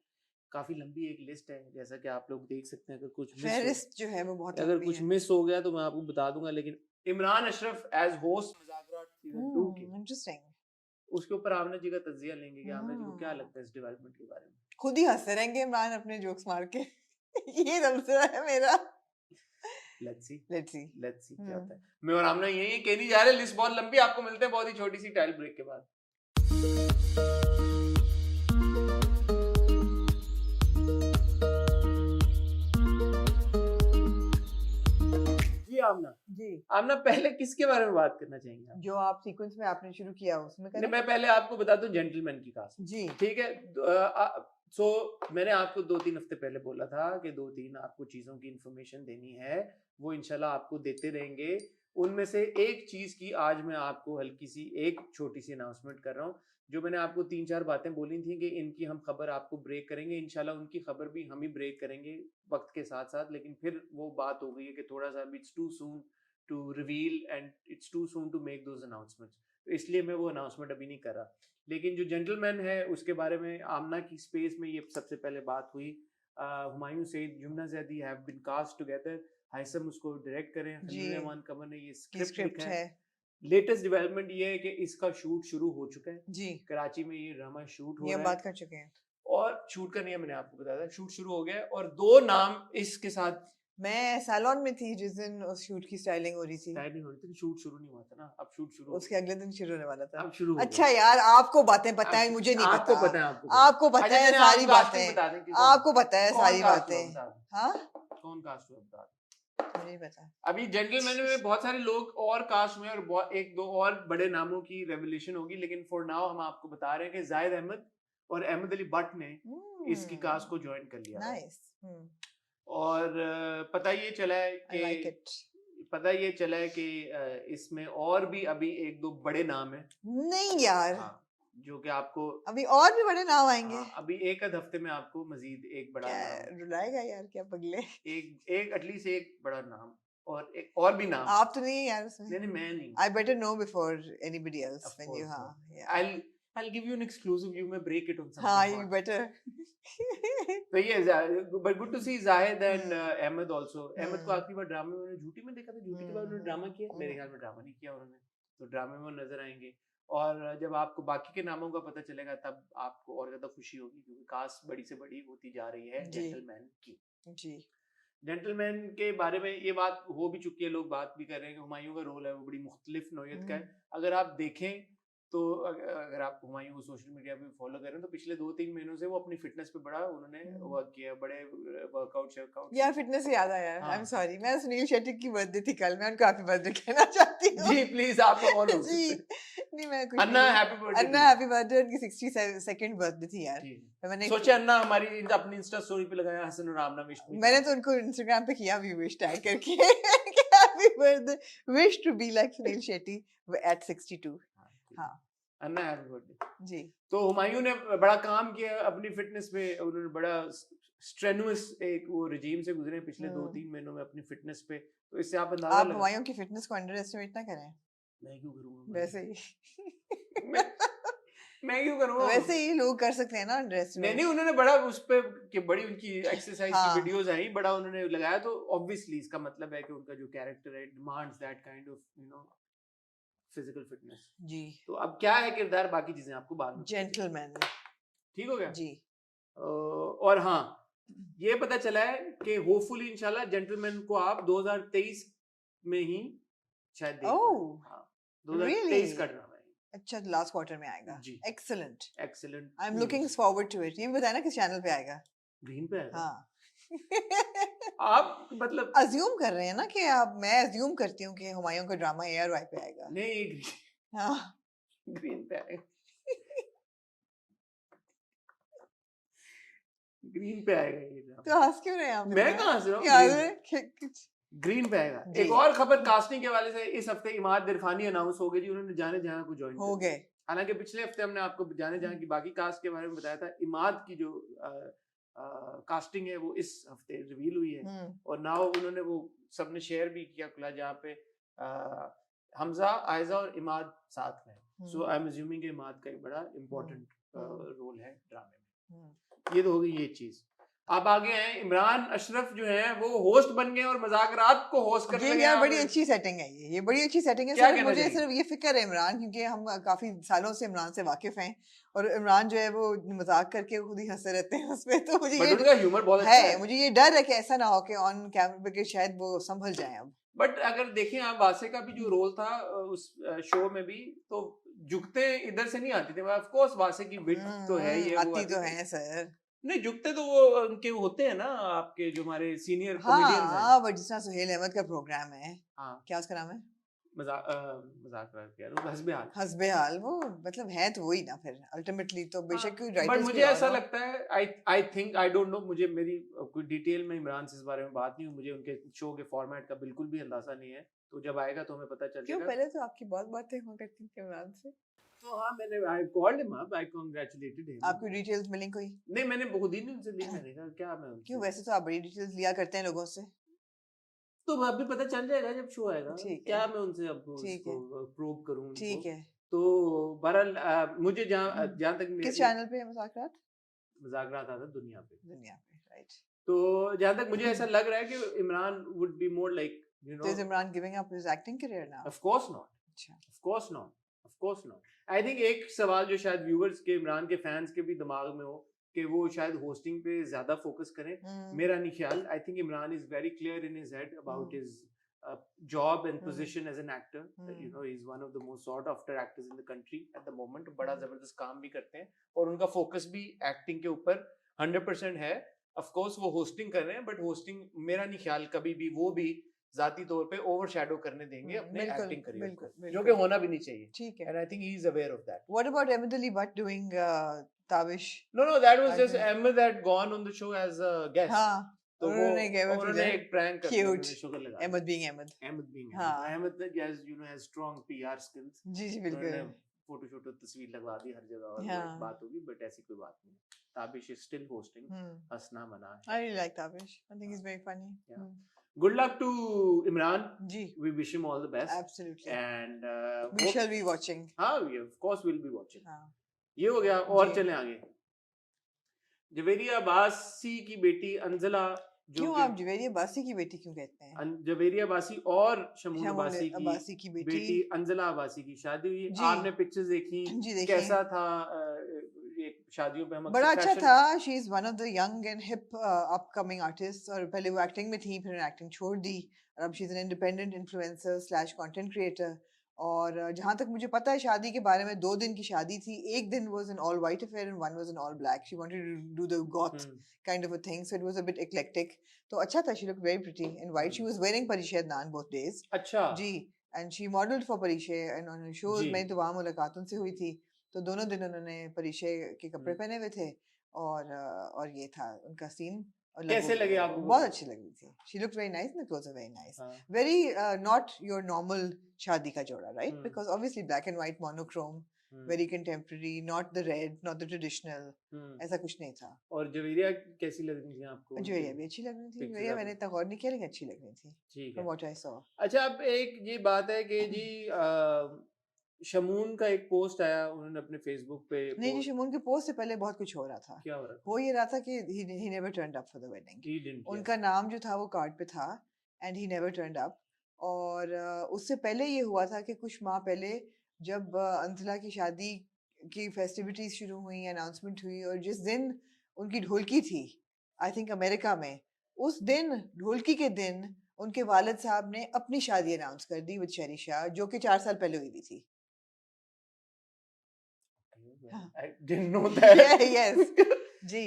काफी लंबी एक लिस्ट है जैसा कि आप लोग देख सकते हैं। अगर कुछ फेहरिस्त जो है वो बहुत अगर लंबी कुछ है। मिस हो गया तो मैं आपको बता दूंगा। लेकिन Imran Ashraf as host Mazaq Raat season 2 के, इंटरेस्टिंग, उसके ऊपर आमना जी का तज्जिया लेंगे कि आमना जी को क्या लगता है इस डेवलपमेंट के बारे में। खुद ही हंसते रहेंगे इमरान अपने जोक्स मार के। ये तबसरा है मेरा। लेट्स सी लेट्स सी क्या होता है। मैं और आमना यही कहने जा रहे हैं, लिस्ट बहुत लंबी, आपको मिलते हैं बहुत ही छोटी सी टाइल ब्रेक के बाद। आमना पहले किसके बारे में बात करना चाहेंगे आप? जो आप सीक्वेंस में आपने शुरू किया उसमें करें। मैं पहले आपको बता दूं जेंटलमैन की कास्ट जी ठीक है। सो मैंने आपको 2-3 हफ्ते पहले बोला था कि 2-3 आपको चीजों की इंफॉर्मेशन देनी है, वो इंशाल्लाह आपको देते रहेंगे। उनमें से एक चीज की आज मैं आपको हल्की सी एक छोटी सी अनाउंसमेंट कर रहा हूँ। जो मैंने आपको 3-4 बातें बोली थी कि इनकी हम खबर आपको ब्रेक करेंगे, इंशाल्लाह उनकी खबर भी हम ही ब्रेक करेंगे वक्त के साथ साथ। लेकिन फिर वो बात हो गई है कि थोड़ा सा it's too soon to reveal and it's too soon to make those announcements, तो इसलिए मैं वो अनाउंसमेंट अभी नहीं कर रहा। लेकिन जो जेंटलमैन है उसके बारे में आमना की स्पेस में ये सबसे पहले बात हुई। Humayun Saeed, Yumna Zaidi have been cast together, Haissam उसको डायरेक्ट करें, खलील रहमान कमर ने ये स्क्रिप्ट लिखा है। लेटेस्ट डेवलपमेंट ये है कि इसका शूट शुरू हो चुका है जी, कराची में ये ड्रामा शूट हो रहा है, बात कर चुके हैं। और शूट का नहीं है, मैंने आपको बताया था शूट शुरू हो गया है। और 2 नाम इसके साथ मैं सैलून में थी जिस दिन उस शूट की स्टाइलिंग हो रही थी। टाइम नहीं हो रही थी, शूट शुरू नहीं हुआ था ना, अब शूट शुरू हो उसके अगले दिन शुरू होने वाला था। अब शुरू हो अच्छा गया। यार, आपको बातें पता है, अब मुझे नहीं आपको पता। पता है, आपको आपको पता अच्छा है चलिए, आप सारी कास्टिंग बातें, बता दें कि आपको पता है कौन सारी कास्ट हुआ, बातें। बता दें हाँ, कौन कास्ट हुआ, बता दें। मुझे नहीं पता। अभी जेंटलमैन में बहुत सारे लोग और कास्ट में, और एक दो और बड़े नामों की रेवोल्यूशन होगी, लेकिन फॉर नाउ हम आपको बता रहे हैं कि जाहिद अहमद और अहमद अली भट्ट ने इसकी कास्ट को ज्वाइन कर लिया है। नाइस। और पता ये चला है आई लाइक कि इट। इसमें और भी अभी एक दो बड़े नाम हैं। नहीं यार, हाँ, जो कि आपको अभी और भी बड़े नाम आएंगे। हाँ, अभी एक आध हफ्ते में आपको मजीद एक बड़ा क्या नाम, रुलाएगा यार, क्या पगले। एक एटलीस्ट एक बड़ा नाम और एक और भी नाम। आप तो नहीं है यार उसमें। नहीं मैं नहीं। I better know before anybody else Of when you, course हाँ, not. yeah. I'll give you an exclusive. You may break it on something हाँ, you hot. better. तो ये but good to see Zahid and Ahmed also. Ahmed को हम्म। आखिरी बार ड्रामे में मैंने झूठी में देखा था, झूठी के बाद उन्होंने ड्रामा किया, मेरे ख्याल में ड्रामा नहीं किया उन्होंने, तो ड्रामे में वो नजर आएंगे। और जब आपको बाकी के नामों का पता चलेगा तब आपको और ज्यादा खुशी होगी, क्योंकि कास्ट बड़ी से बड़ी होती जा रही है जी। जेंटलमैन की। जी। जेंटलमैन के बारे में ये बात हो भी चुकी है, लोग बात भी कर रहे हैं कि हुमायूं का रोल है वो बड़ी मुख्तलिफ नौयत का है। अगर आप देखें तो अगर आप हुमायूं को सोशल मीडिया पे फॉलो करें तो पिछले 2-3 महीनों से वो अपनी फिटनेस पे बड़ा उन्होंने वर्क किया, बड़े वर्कआउट। यार फिटनेस से याद आया, हाँ। आई एम सॉरी, मैं सुनील शेट्टी की बर्थडे थी कल, मैं उनको हैप्पी बर्थडे कहना चाहती हूँ। जी प्लीज, आप और हो जी, सकते नहीं मैं कुछ अन्ना नहीं। Happy birthday. Anna happy birthday, उनकी 62nd बर्थडे थी यार। तो मैंने सोचे अन्ना हमारी अपनी इंस्टा स्टोरी पे लगाया हसन और रामना विश। मैंने तो उनको इंस्टाग्राम पे किया भी विश टैग करके happy birthday, wish to be like Sunil Shetty at 62। हाँ, अन्ना हैप्पी बर्थडे जी। तो हुमायूं ने बड़ा काम किया अपनी फिटनेस पे, उन्होंने बड़ा स्ट्रेनुअस एक वो रिजीम से गुजरे पिछले 2-3 महीनों में अपनी फिटनेस पे, तो इससे आप अंदाजा आप लगा। हुमायूं की फिटनेस को अंडर एस्टिमेट ना करें। मैं क्यों करूंगा, वैसे ही मैं क्यों करूंगा, वैसे ही लोग कर सकते हैं ना अंडर नहीं एस्टिमेट। नहीं, उन्होंने बड़ा उस पे कि बड़ी उनकी एक्सरसाइज की हाँ। वीडियोस आई, बड़ा उन्होंने लगाया, तो ऑब्वियसली इसका मतलब है कि उनका जो कैरेक्टर है demands that kind of physical fitness. जी। तो अब क्या है किरदार, बाकी चीजें आपको बाद में जेंटलमैन। ठीक हो गया जी। और हाँ, ये पता चला है कि होपफुली इंशाल्लाह जेंटलमैन को आप 2023 में ही शायद देख पाएं। हाँ, 2023 का ड्रामा है। अच्छा, लास्ट क्वार्टर में आएगा। जी। Excellent. Excellent. I am looking forward to it. ये भी बताना किस चैनल पे आएगा। ग्रीन पे आएगा। हाँ। आप मतलब अज्यूम कर रहे हैं ना कि आप, मैं अज्यूम करती हूँ कि हुमायूं का ड्रामा ARY पे आएगा। नहीं, हाँ। ग्रीन पे आएगा। ग्रीन पे आएगा ये ड्रामा। तो हंस क्यों रहे हैं आप? मैं कहाँ हंस रहा हूँ? ग्रीन पे आएगा। एक और खबर कास्टिंग के वाले से, इस हफ्ते इमाद इरफानी अनाउंस हो गई जी, उन्होंने जाने जहां को ज्वाइन हो गए। हालांकि पिछले हफ्ते हमने आपको जाने जहां की बाकी कास्ट के बारे में बताया था, इमाद की जो कास्टिंग है वो इस हफ्ते रिवील हुई है, और नाउ उन्होंने वो सबने शेयर भी किया खुला, जहाँ पे हमजा, आयजा और इमाद साथ में। सो आई एम अज्यूमिंग कि इमाद का एक बड़ा इम्पोर्टेंट रोल है ड्रामे में। ये तो हो गई ये चीज। अब आगे हैं इमरान अशरफ, जो है वो होस्ट बन गए और मजाकरात को होस्ट करने लगे। यार बड़ी अच्छी सेटिंग है ये बड़ी अच्छी सेटिंग है। सिर्फ मुझे सिर्फ ये फिक्र है इमरान, क्योंकि हम काफी सालों से इमरान से वाकिफ हैं, और इमरान जो है वो मजाक करके खुद ही हंसते रहते हैं उसमें, तो मुझे ये ह्यूमर बहुत अच्छा है। मुझे ये डर है कि ऐसा ना हो कि ऑन कैमरा पे शायद वो संभल जाए अब। बट अगर देखें आप, वासे का भी जो रोल था उस शो में भी, तो झुकते इधर से नहीं आती थी। ऑफ कोर्स वासे की विट तो है ही है, आती तो है सर। नहीं, झुकते तो वो उनके होते हैं ना, आपके जो हमारे सीनियर कॉमेडियंस हैं। हाँ, वो जिस तरह सुहेल अहमद का प्रोग्राम है। हाँ, क्या उसका नाम है? हस्बे हाल। वो मतलब है तो वही ना फिर अल्टीमेटली, तो बेशक कोई राइटर्स। बट मुझे ऐसा लगता है, I think, I don't know, मुझे मेरी कोई डिटेल में इमरान से इस बारे में बात नहीं हुई, मुझे उनके शो के फॉर्मेट का बिल्कुल भी अंदाजा नहीं है, तो जब आएगा तो हमें पता चल जाएगा। क्यों, पहले तो आपकी बहुत बातें हुआ करती थी इमरान से। तो हाँ, मैंने I called him up, I congratulated him. आपको डिटेल्स मिली कोई? नहीं, मैंने बहुत दिन उनसे ली, मैंने कहा क्या मैं क्यों, वैसे तो आप बड़ी डिटेल्स लिया करते हैं लोगों से। तो अब भी पता चल जाएगा जब शो आएगा, क्या मैं उनसे अब प्रोब करूं। ठीक है। तो बहरहाल मुझे जहाँ तक किस चैनल पे मजाकरात आता दुनिया पे, राइट। तो जहाँ तक मुझे ऐसा लग रहा है कि Imran would be more like, you know, is Imran giving up his acting career now? Of course not. अच्छा, of course not, of course not. I think एक सवाल जो शायद व्यूअर्स के, इमरान के फैंस के भी दिमाग में हो कि वो शायद होस्टिंग पे ज्यादा फोकस करें. Hmm. मेरा नहीं ख्याल. I think Imran is very clear in his head about Hmm. His job and Hmm. position as an actor. Hmm. You know, he's one of the most sought after actors in the country at the moment. बड़ा जबरदस्त काम भी करते हैं और उनका focus भी acting के ऊपर 100% है. ऑफ कोर्स वो होस्टिंग कर रहे हैं, बट होस्टिंग मेरा नहीं ख्याल कभी भी वो भी जाती तौर पे ओवरशैडो करने देंगे अपने बिल्कुल, एक्टिंग करियर को, बिल्कुल, जो कि बिल्कुल. होना भी नहीं चाहिए. ठीक है. And I think he is aware of that. What about Ahmed Ali Butt doing Tavish? No, that was just Acting. Ahmed had gone on the show as a guest. हाँ. तो वो उन्होंने क्या वो उन्होंने किया? एक प्रैंक कर दिया, Cute. उन्होंने शुगर लगा दिया. Ahmed being Ahmed. Ahmed being हाँ. Ahmed has, you know, has strong PR skills. जी जी उन्होंने बिल्कुल. फोटो शोटो तस्वीर लगवा दी हर जगह और वो हाँ. एक बात होगी, बट ऐसी कोई बात नहीं. Tabish is still hosting. हंसना मना है. I really like Tavish. I think he's very funny. Yeah. Good luck to Imran. Ji. We wish him all the best. Absolutely. And We shall be watching. हाँ, of course we'll be watching. हाँ. ये हो गया. और जी. चलें आगे. जवेरिया अब्बासी की बेटी अंजला, जो क्यों कि आप जवेरिया अब्बासी की बेटी क्यों कहते हैं? जवेरिया अब्बासी और शमून शमून अब्बासी की बेटी अंजला अब्बासी की शादी हुई. जी. आपने पिक्चर्स देखी? जी देखिए. कैसा था? ये शादियों पे हम बड़ा अक्सर अच्छा fashion- था. She is one of the young and hip upcoming artist. और पहले वो एक्टिंग में थी, फिर एक्टिंग छोड़ दी और अब she is an independent influencer slash content creator. और जहाँ तक मुझे पता है शादी के बारे में 2 दिन की शादी थी. एक दिन was an all white affair and one was an all black. She wanted to do the goth hmm, kind of a thing, so it was a bit eclectic. तो अच्छा था. She looked very pretty in white. She was wearing Parishe Adnan both days. अच्छा जी. And she modeled for Parishe and on her shows जी. में तो वहाँ मुलाकात उनसे हुई थी. तो दोनों दिन उन्होंने Parishe के कपड़े हम्म. पहने हुए थे और ये था उनका सीन. और कैसे लगे आपको वो? बहुत अच्छी लग रही थी. She looked very nice and the clothes were very nice. हाँ. Very not your normal शादी का जोड़ा, right? Hmm. Because obviously black and white monochrome, hmm, very contemporary, not the red, not the traditional. हम्म. ऐसा कुछ नहीं था. और जवेरिया कैसी लग रही थी आपको? जोरिया भी अच्छी लग रही थी. Pictures जोरिया आपको- मैंने इतना गौर नहीं किया लेकिन अच्छी लग रही थी. ठीक From है. what I saw. अच्छा, अब एक ये बात है कि जी शमून का एक पोस्ट आया, उन्होंने अपने फेसबुक पे नहीं जी, post- शमून के पोस्ट से पहले बहुत कुछ हो रहा था. क्या हो रहा था? वो ये रहा था कि he never turned up for the wedding. He didn't care. उनका नाम जो था वो कार्ड पे था and he never turned up. और उससे पहले ये हुआ था कि कुछ माह पहले जब अंतला की शादी की फेस्टिविटीज शुरू हुई, अनाउंसमेंट हुई, और जिस दिन उनकी ढोलकी थी आई थिंक अमेरिका में, उस दिन ढोलकी के दिन उनके वालिद साहब ने अपनी शादी अनाउंस कर दी विद शेरी शाह, जो कि 4 साल पहले हुई भी थी. I didn't know that. Yes. जी.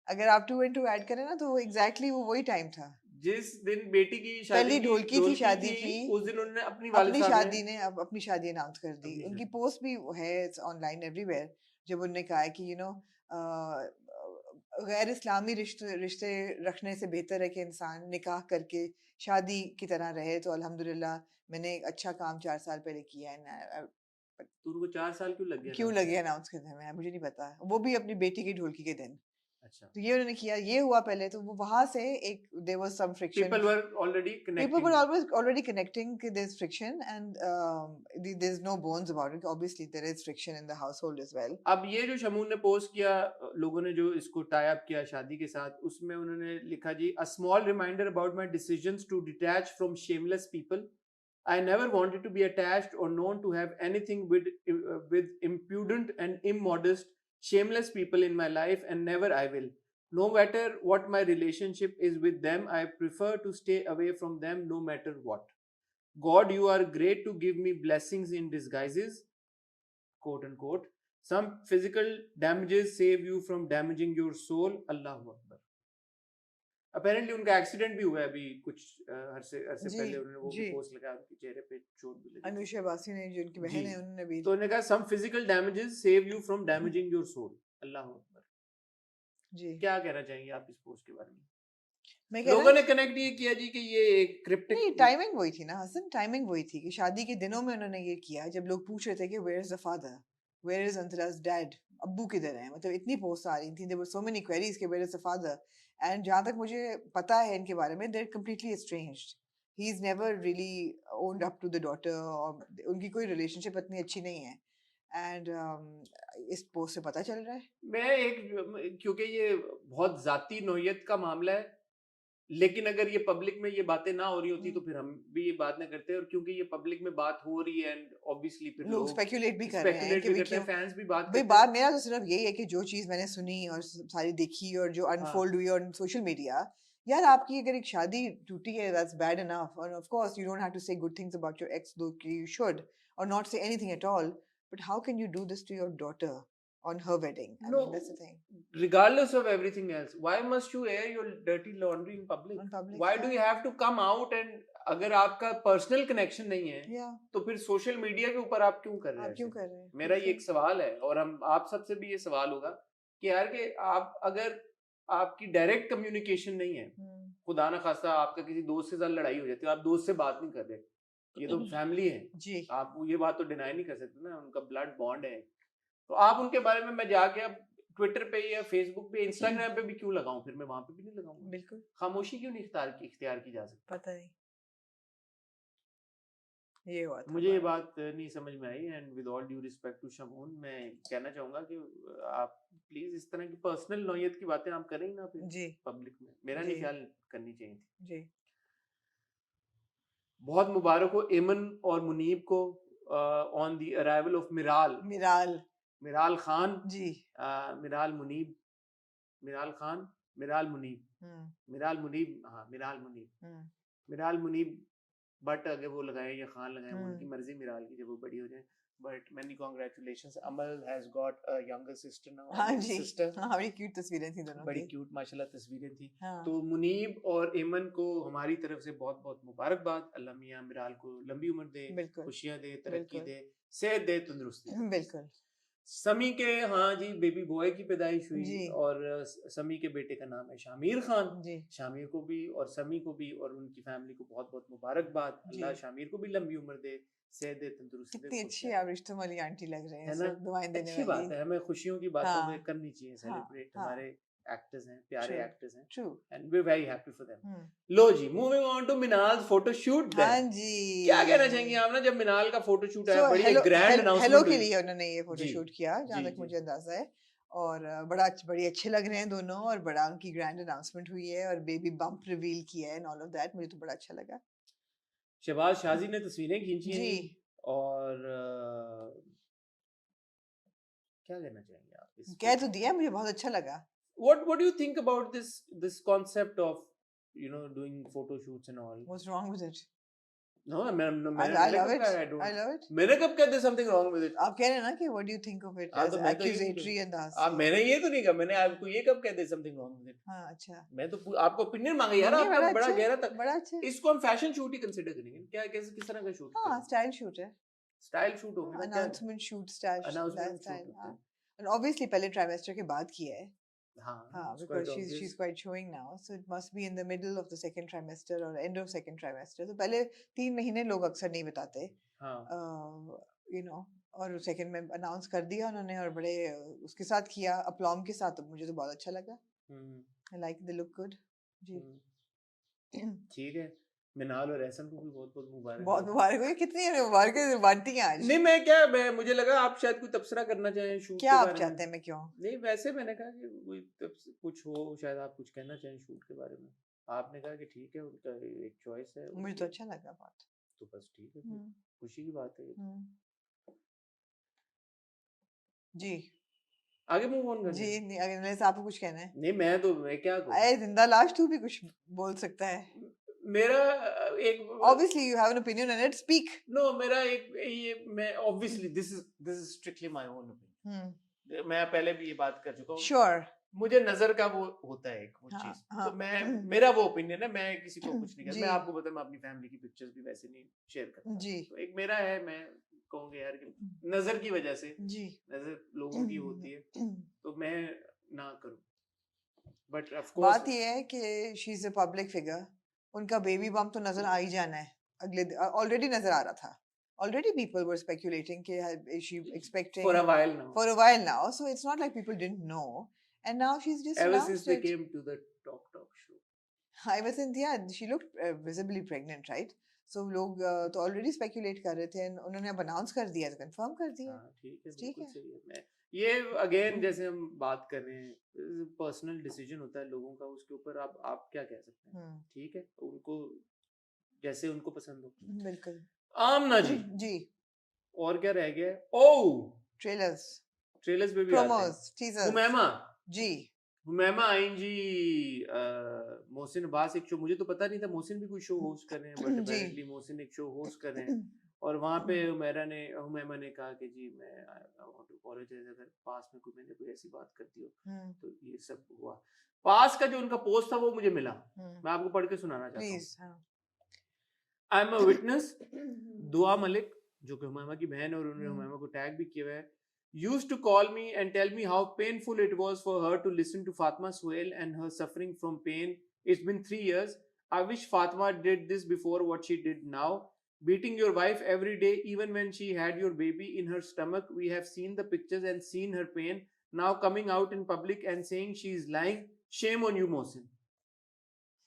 अगर आप 2 and 2 ऐड करें ना तो वो एग्जैक्टली वही टाइम था. जिस दिन बेटी की पहली शादी ढोलकी थी, शादी की, उस दिन उन्होंने अपनी वालिद अपनी साहब शादी ने अब अपनी शादी अनाउंस कर दी. अपनी उनकी शादी। पोस्ट भी है ऑनलाइन एवरीवेयर, जब उन्होंने कहा है कि गैर इस्लामी रिश्ते रिश्ते रखने से बेहतर है कि इंसान निकाह करके शादी की तरह रहे. तो अल्हम्दुलिल्लाह मैंने एक अच्छा काम 4 साल पहले किया है. तो उनको 4 साल क्यों लग गया? क्यों लगे अनाउंस करने में मुझे नहीं पता. वो भी अपनी बेटी की ढोलकी के दिन. अच्छा. तो ये उन्होंने किया. ये हुआ पहले, तो वो वहां से एक there was some friction. People were already connecting. People were already connecting. There's friction and there's no bones about it. Obviously, there is friction in the household as well. अब ये जो शमून ने पोस्ट किया, लोगों ने जो इसको टाई अप किया शादी के साथ, उसमें उन्होंने लिखा जी, a small reminder about my decisions to detach from shameless people. I never wanted to be attached or known to have anything with impudent and immodest, shameless people in my life, and never I will. No matter what my relationship is with them, I prefer to stay away from them no matter what. God, you are great to give me blessings in disguises, quote unquote. Some physical damages save you from damaging your soul. Allahu Akbar. Apparently उनका accident भी हुआ है अभी कुछ अरसे जी, पहले. उन्होंने वो भी जी. पोस्ट लगाया, उनके चेहरे पे चोट भी लगी. अनुषा बासी ने, जो उनकी बहन जी. है, उन्होंने भी. तो उन्होंने कहा some physical damages save you from damaging your soul. अल्लाह अकबर. जी. क्या कहना चाहेंगे आप इस पोस्ट के बारे में? मैं कह लोगों रहा ने कनेक्ट ये किया जी कि ये एक क्रिप्टिक. नहीं, टाइमिंग वही थी ना हसन. टाइमिंग वही थी कि शादी के दिनों में उन्होंने ये किया, जब लोग पूछ रहे थे कि where is the father, where is Antara's dad, अब्बू किधर हैं. मतलब इतनी पोस्ट आ रही थी. There were so many queries कि where is the father. And जहाँ तक मुझे पता है इनके बारे में, they are completely estranged. He is never really owned up to the daughter, और उनकी कोई रिलेशनशिप इतनी अच्छी नहीं है. एंड इस पोस्ट से पता चल रहा है. मैं एक, क्योंकि ये बहुत जाती नौयत का मामला है, लेकिन अगर ये पब्लिक में ये बातें ना हो रही होती तो फिर हम भी ये बात ना करते, और क्योंकि ये पब्लिक में बात हो रही है एंड ऑब्वियसली फिर लोग लोग स्पेकुलेट भी कर रहे हैं स्पेकुलेट कि भी भाई करते हैं, क्यों फैंस भी बात भाई करते हैं। बात मेरा तो सिर्फ यही है कि जो चीज मैंने सुनी और सारी देखी और जो हाँ अनफोल्ड हुई ऑन सोशल मीडिया, यार आपकी अगर एक शादी टूटी है दैट्स बैड इनफ, और of course you don't have to say good things about your ex, though you should, और not say anything at all, but how can you do this to your daughter on her wedding? I no, mean, that's the thing. regardless of everything else, why must you air your dirty laundry in public? On public, Why do you yeah. have to come out and अगर आपका personal connection नहीं है Yeah. तो फिर social media के ऊपर आप क्यों कर रहे हैं आप क्यों ऐसे? कर रहे हैं? मेरा ये एक सवाल है, और हम आप सबसे भी ये सवाल होगा कि यार कि आप अगर आपकी डायरेक्ट कम्युनिकेशन नहीं है, खुदा ना खास्ता आपका किसी दोस्त के साथ लड़ाई हो जाती है, आप दोस्त से बात नहीं कर रहे, ये तो फैमिली है जी, आप ये बात तो डिनाई नहीं कर सकते ना, उनका ब्लड बॉन्ड है, तो आप उनके बारे में मैं जाके अब ट्विटर पे या फेसबुक पे इंस्टाग्राम पे भी क्यों लगाऊं, फिर मैं वहां पे भी नहीं लगाऊंगा। बिल्कुल खामोशी क्यों नहीं इख्तियार की जा सकती? पता नहीं ये हुआ था मुझे ये बात नहीं समझ में आई, and with all due respect to Shamoon, मैं कहना चाहूंगा कि आप प्लीज इस तरह की पर्सनल नौयत की बातें आप करें ना फिर जी पब्लिक में, मेरा जी नहीं ख्याल करनी चाहिए थी। जी। बहुत मुबारक हो एमन और मुनीब को on the arrival of मिराल मिराल Khan, जी मिराल मुनीब, मिराल खान, मिराल मुनीब, मिराल मुनीब, हाँ मिराल मुनीब, मिराल मुनीब बट अगर वो लगाए या खान लगाए वो उनकी मर्जी मिराल की, जब वो बड़ी हो जाए। But many congratulations, Amal has got a younger sister now, हाँ जी सिस्टर, हाँ बड़ी क्यूट तस्वीरें थी दोनों बड़ी की, क्यूट माशाल्लाह तस्वीरें थी। हाँ तो मुनीब और एमन को हमारी तरफ से बहुत बहुत मुबारकबाद, अल्लाह मियां मिराल को लंबी उम्र दे, बिल्कुल खुशियां दे, तरक्की बिल्कुल दे, सेहत दे, तंदुरुस्ती दे। बिल्कुल समी के, हाँ जी, बेबी बॉय की पैदाइश हुई, जी और समी के बेटे का नाम है शामिर खान। जी शामिर को भी और समी को भी और उनकी फैमिली को बहुत बहुत मुबारकबाद, जी। अल्लाह शामिर को भी लंबी उम्र दे, सेहत दे, तंदुरुस्ती दे, कितनी अच्छी खुशियां आप रिश्तों वाली आंटी लग रहे हैं, है ना। सिर्फ दुआएं देने अच्छी वाली। बात है, हमें खुशियों की बातों हाँ में करनी चाहिए हाँ सेलिब्रेट, हाँ हमारे एक्टर्स हैं, प्यारे ट्रू एक्टर्स हैं, true and we very happy for them. लो जी, moving on to Minal photo shoot. हाँ जी। क्या कहना चाहेंगे आप ना, जब मिनाल का फोटो शूट है, सो बड़ी हेलो ग्रैंड हेलो अनाउंसमेंट के हुई लिए उन्होंने ये फोटो जी शूट किया जहाँ जी तक जी। मुझे अंदाजा है, और बड़ी अच्छे लग रहे हैं दोनों, और बड़ा उनकी ग्रैंड अनाउंसमेंट हुई है और बेबी बम्प रिवील किया है एंड ऑल ऑफ दैट, मुझे तो बड़ा अच्छा लगा। शहबाज शाजी ने तस्वीरें खींची हैं जी जी, और क्या कहना चाहेंगे आप इस कह तो दिया, मुझे बहुत अच्छा लगा। what do you think about this concept of doing photo shoots and all? What's wrong with it? No, मैंने I love कब it. कहा I don't, I love it. मैंने कब कहा there's something wrong with it? आप कह रहे हैं ना कि what do you think of it हाँ as तो मैं तो ये accusatory अंदाज आप से। मैंने ये तो नहीं कहा, मैंने आपको ये कब कहा there's something wrong with it? हाँ अच्छा मैं तो आपको ओपिनियन मांगा यार, नहीं, आपका बड़ा अच्छा गहरा तक, बड़ा अच्छा इसको हम फैशन शूट ही कंसीडर करेंगे क्या, कैसे किस तरह का शूट हाँ स्टाइल शूट है, स्टाइल शूट होगा क्या, announcement shoot style announcement style shoot हाँ, होते and obviously पहले ट्राइमेस्टर के बाद किया है, हैं हाँ, हाँ it's because quite she's obvious. quite showing now, so it must be in the middle of the second trimester or end of second trimester, तो पहले 3 महीने लोग अक्सर नहीं बताते, हाँ you know, और सेकंड में अनाउंस कर दिया उन्होंने और बड़े उसके साथ किया, अपलॉम के साथ, तो मुझे तो बहुत अच्छा लगा, I like the look good जी। ठीक है, मिनाल और एहसन को भी बहुत बहुत मुबारक, बहुत मुबारक हो, कितनी मुबारक बांटी हैं आज। नहीं मैं मुझे लगा आप शायद कोई तबसरा करना चाहें शूट क्या के आप बारे में। चाहते हैं मैं क्यों? नहीं वैसे मैंने कहा कि कोई कुछ हो, शायद आप कुछ कहना चाहें शूट के बारे में, आपने कहा कि ठीक है उनका एक चॉइस है, मुझे तो अच्छा लगा बहुत, तो बस ठीक है, फिर खुशी की बात है ये तो। जी आगे मूव ऑन जी करते नहीं, अगर नहीं आपको कुछ कहना है, नहीं मैं क्या कहूँ, अरे जिंदा लाश तू भी कुछ बोल सकता है, मेरा एक obviously you have an opinion on it, speak. No मेरा एक ये मैं obviously this is strictly my own opinion, मैं पहले भी ये बात कर चुका हूँ, Sure. मुझे नजर का वो होता है एक वो हाँ, चीज, हाँ, तो मैं मेरा वो ओपिनियन है, मैं किसी को कुछ नहीं कहता, जी। मैं आपको पता है मैं अपनी फैमिली की पिक्चर्स भी वैसे नहीं शेयर करता, जी तो एक मेरा है, मैं कहूँगा यार कि नजर की वजह से, जी नजर लोगों की होती है तो मैं ना करूँ, बट ऑफ बात कोर्स ये है कि she is a public figure, उनका बेबी बम्प तो नजर आ ही जाना है, अगले ऑलरेडी नजर आ रहा था, already people were speculating कि is she expecting for a while now, so it's not like people didn't know, and now she's just ever announced since they it. came to the talk show. I wasn't, yeah, she looked visibly pregnant, right? So लोग तो already speculate कर रहे थे, and उन्होंने अब announce कर दिया, तो confirm कर दिया, हाँ ठीक है, ठीक बिल्कुल है। सही है, मैं ये अगेन जैसे हम बात कर रहे हैं, पर्सनल डिसीजन होता है लोगों का, उसके ऊपर आप क्या कह सकते हैं? ठीक है, उनको जैसे उनको पसंद हो। बिल्कुल। आमना जी, जी, और क्या रह गया है? ओह, ट्रेलर्स, ट्रेलर्स पे भी आते हैं। Promos, teasers. हुमैमा, जी। हुमैमा आइन जी, मोहसिन अब्बास एक शो, मुझे तो पता नहीं था मोहसिन भी कोई शो होस्ट कर रहे हैं, बट जी। अपेरेंटली मोहसिन एक शो होस्ट कर रहे हैं। और वहाँ पे हुमैमा ने कहा कि जी मैं आई वांट टू अपॉलोजाइज, अगर पास में मैंने कोई ऐसी बात कर दी हो, तो ये सब हुआ। पास का जो उनका पोस्ट था वो मुझे मिला, मैं आपको पढ़ के सुनाना चाहता हूँ। प्लीज। हाँ। आई एम अ विटनेस, दुआ मलिक, जो कि हुमैमा की बहन है और उन्होंने हुमैमा को टैग भी किया हुआ है, used to call me and tell me how painful it was for her to listen to Fatma Suhail and her suffering from pain. It's been 3 years. I wish Fatma did this before what she did now. Beating your wife every day, even when she had your baby in her stomach. We have seen the pictures and seen her pain. Now coming out in public and saying she is lying. Shame on you, Mohsin.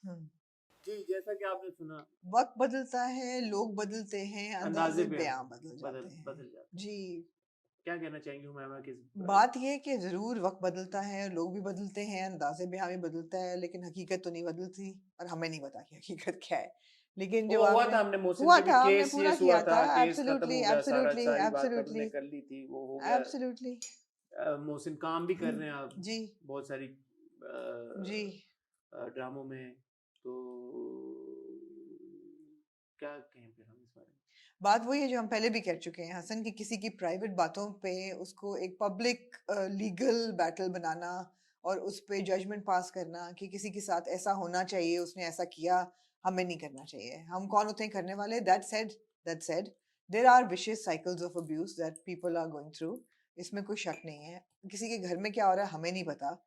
जी, जैसा कि आपने सुना, वक्त बदलता है, लोग बदलते हैं, अंदाजे अंदाजे बयां बयां बदल जाते हैं। बदल जाते हैं। जी। क्या कहना चाहेंगे हुमैमा के इस बात ये है कि जरूर वक्त बदलता है, लोग भी बदलते हैं, अंदाजे बयां भी बदलता है, लेकिन हकीकत तो नहीं बदलती और हमें नहीं पता कि हकीकत क्या है। लेकिन जो वो हुआ आपने था, हमने मोहसिन हुआ से भी था, हमने केस पूरा येस हुआ किया था, था। केस खत्म एब्सोल्युटली, हो गया, एब्सोल्युटली, सारी बात हमने एब्सोल्युटली, कर ली थी, वो हो गया। एब्सोल्युटली। मोहसिन काम भी कर रहे हैं आप जी। बहुत सारी जी। ड्रामों में, तो क्या कहें फिर हम इस बारे में? बात वही है जो हम पहले भी कह चुके हैं हसन, कि किसी की प्राइवेट बातों पे उसको एक पब्लिक लीगल बैटल बनाना और उस पे जजमेंट पास करना कि किसी के साथ ऐसा होना चाहिए, उसने ऐसा किया, हमें नहीं करना चाहिए। हम कौन होते हैं करने वाले? That said there are vicious cycles of abuse that people are going through. इसमें कोई शक नहीं है। किसी के घर में क्या हो रहा है हमें नहीं पता।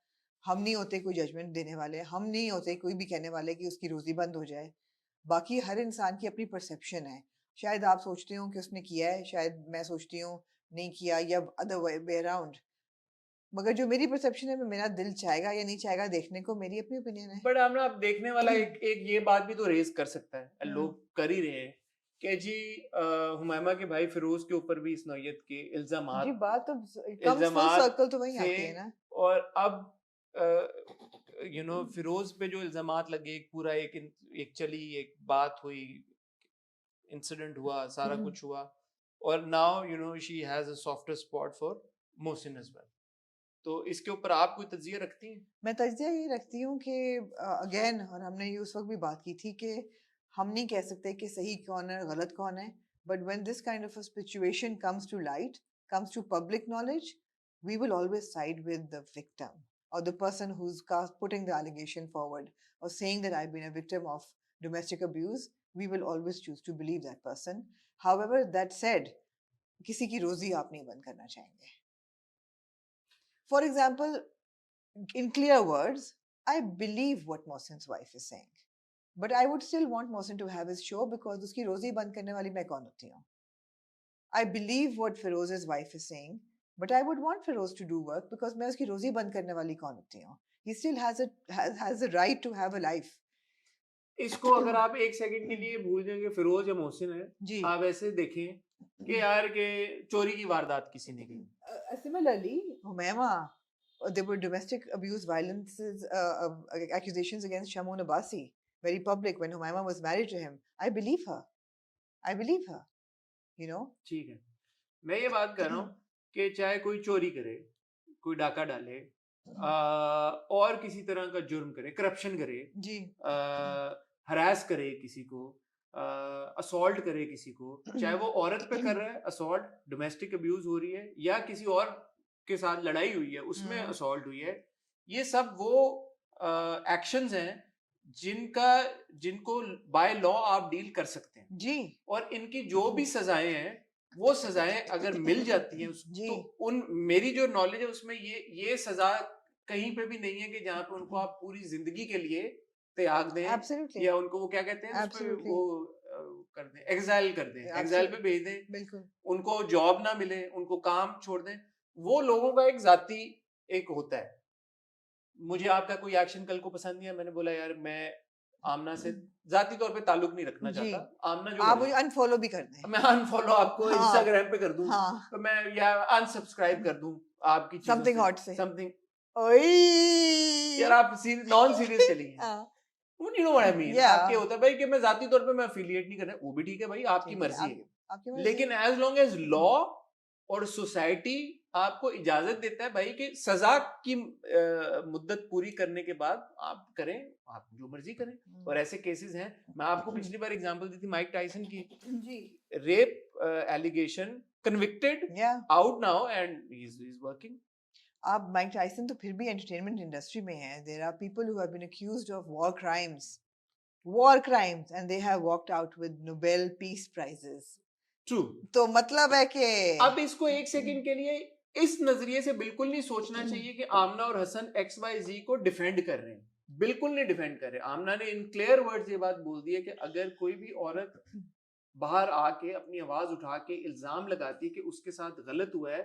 हम नहीं होते कोई जजमेंट देने वाले, हम नहीं होते कोई भी कहने वाले कि उसकी रोजी बंद हो जाए। बाकी हर इंसान की अपनी परसेप्शन है। शायद आप सोचते हो कि उसने किया है, शायद मैं सोचती हूँ नहीं किया, या अदर वे अराउंड। मगर जो मेरी परसेप्शन है, मेरा दिल चाहेगा या नहीं चाहेगा देखने को, मेरी अपनी ओपिनियन है। बट हम ना, अब देखने वाला एक एक ये बात भी तो रेज कर सकता है, लोग कर ही रहे हैं कि जी हुमैमा के भाई फिरोज के ऊपर भी इस नौयत के जी, इल्जामात बात तो कम्स फुल सर्कल तो वही थे, आती है ना। और अब फिरोज पे जो इल्जामात लगे, एक पूरा एक चली, एक बात हुई, इंसिडेंट हुआ, सारा कुछ हुआ, और now she has a softer spot for Mohsin as well. तो इसके ऊपर आप कोई तज्जिया रखती हैं? मैं तज्जिया ये रखती हूँ कि अगेन, और हमने ये उस वक्त भी बात की थी कि हम नहीं कह सकते कि सही कौन है गलत कौन है, but when this kind of a situation comes to light, comes to public knowledge, we will always side with the victim or the person who's putting the allegation forward or saying that I've been a victim of domestic abuse. We will always choose to believe that person. However, that said, किसी की रोजी आप नहीं बंद करना चाहेंगे। For example, in clear words, I believe what Mohsin's wife is saying, but I would still want Mohsin to have his show because उसकी रोजी बंद करने वाली मैं कौन होती हूँ? I believe what Firoz's wife is saying, but I would want Feroz to do work because मैं उसकी रोजी बंद करने वाली कौन होती हूँ? He still has a right to have a life. इसको अगर आप एक सेकंड के लिए भूल जाएंगे फिरोज या मोहसिन है, जी। आप ऐसे देखें कि यार के चोरी की वारदात किसी ने की, Similarly, Humaima, there were domestic abuse violences, accusations against Shamoon Abbasi, very public when Humaima was married to him. I believe her. I believe her. You know? ठीक है, मैं ये बात कर रहा हूँ कि चाहे कोई चोरी करे, कोई डाका डाले, और किसी तरह का जुर्म करे, करप्शन करे, जी। हरास करे किसी को, असॉल्ट करे किसी को, चाहे वो औरत पे कर रहा है असॉल्ट, डोमेस्टिक अब्यूज हो रही है, या किसी और के साथ लड़ाई हुई है उसमें असॉल्ट हुई है, ये सब वो एक्शंस हैं जिनको बाय लॉ आप डील कर सकते हैं जी। और इनकी जो भी सजाएं हैं, वो सजाएं अगर मिल जाती हैं तो मेरी जो नॉलेज है उसमें ये सजा कहीं पे भी नहीं है कि जहाँ पे उनको आप पूरी जिंदगी के लिए त्याग दें, या उनको वो क्या कहते हैं वो कर दें, एग्जाइल कर दें, एग्जाइल पे भेज दें, बिल्कुल, उनको जॉब ना मिले, उनको काम छोड़ दें। वो लोगों का एक जाती एक होता है। मुझे आपका कोई एक्शन कल को पसंद नहीं है, मैंने बोला यार मैं आमना से जाती तौर पे ताल्लुक नहीं रखना जी। चाहता, आमना जो आप करे, मुझे अनफॉलो भी कर दें। मैं अनफॉलो आपको हाँ, इंस्टाग्राम पे कर दूं, हाँ, तो मैं या अनसब्सक्राइब कर दूं आपकी चीजों समथिंग से, हॉट से। समथिंग, यार ओई आप नॉन सीरियस चलिए, हाँ, you know what I mean, या आपके होता है भाई कि मैं जाती तौर पे मैं एफिलिएट नहीं कर रहा, वो भी ठीक है भाई, आपकी ठीक है, मर्जी है, आपकी मर्जी लेकिन है। एज लॉन्ग एज लॉ और सोसाइटी आपको इजाजत देता है भाई कि सजा की मुद्दत पूरी करने के बाद आप करें, आप जो मर्जी करें, और ऐसे केसेस हैं। मैं आपको पिछली बार एग्जांपल दी थी माइक टाइसन की, जी, रेप एलिगेशन, कन्विक्टेड, या out now and he is working. आप माइक टाइसन तो फिर भी एंटरटेनमेंट इंडस्ट्री में हैं। There are people who have been accused of war crimes and they have walked out with Nobel Peace Prizes. True. तो मतलब है कि अब इसको एक सेकंड के लिए इस नजरिए से बिल्कुल नहीं सोचना चाहिए कि आमना और हसन एक्स वाई जी को डिफेंड कर रहे हैं, बिल्कुल नहीं डिफेंड कर रहे। आमना ने इन क्लियर वर्ड्स ये बात बोल दी है कि अगर कोई भी औरत बाहर आके अपनी आवाज उठा के इल्जाम लगाती है कि उसके साथ गलत हुआ है,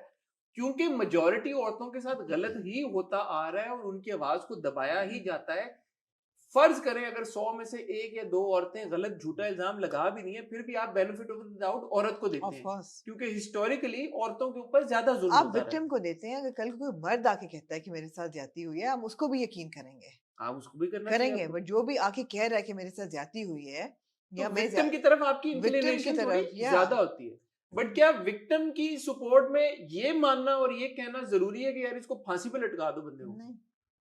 क्योंकि मेजॉरिटी औरतों के साथ गलत ही होता आ रहा है और उनकी आवाज को दबाया ही जाता है। फर्ज करें अगर 100 में से एक या दो औरतें गलत झूठा इल्जाम लगा भी नहीं है, फिर भी आप बेनिफिट ऑफ द डाउट औरत को देते ऑफ हैं, कोर्स क्योंकि हिस्टोरिकली औरतों के ऊपर ज्यादा जुल्म आप होता रहा है। विक्टिम को देते हैं। अगर कल को कोई मर्द आके कहता है कि मेरे साथ ज्यादती हुई है, हम उसको भी यकीन करेंगे, आप उसको भी करना चाहिए करेंगे। आपको। बट जो भी आके कह रहा है कि मेरे साथ ज्यादती हुई है तो या मैं विक्टिम की तरफ आपकी विक्टिम की इंक्लिनेशन थोड़ी तरफ या ज्यादा होती है, बट क्या विक्टिम की सपोर्ट में ये मानना और ये कहना जरूरी है कि यार इसको फांसी पे लटका दो बंदे को? नहीं,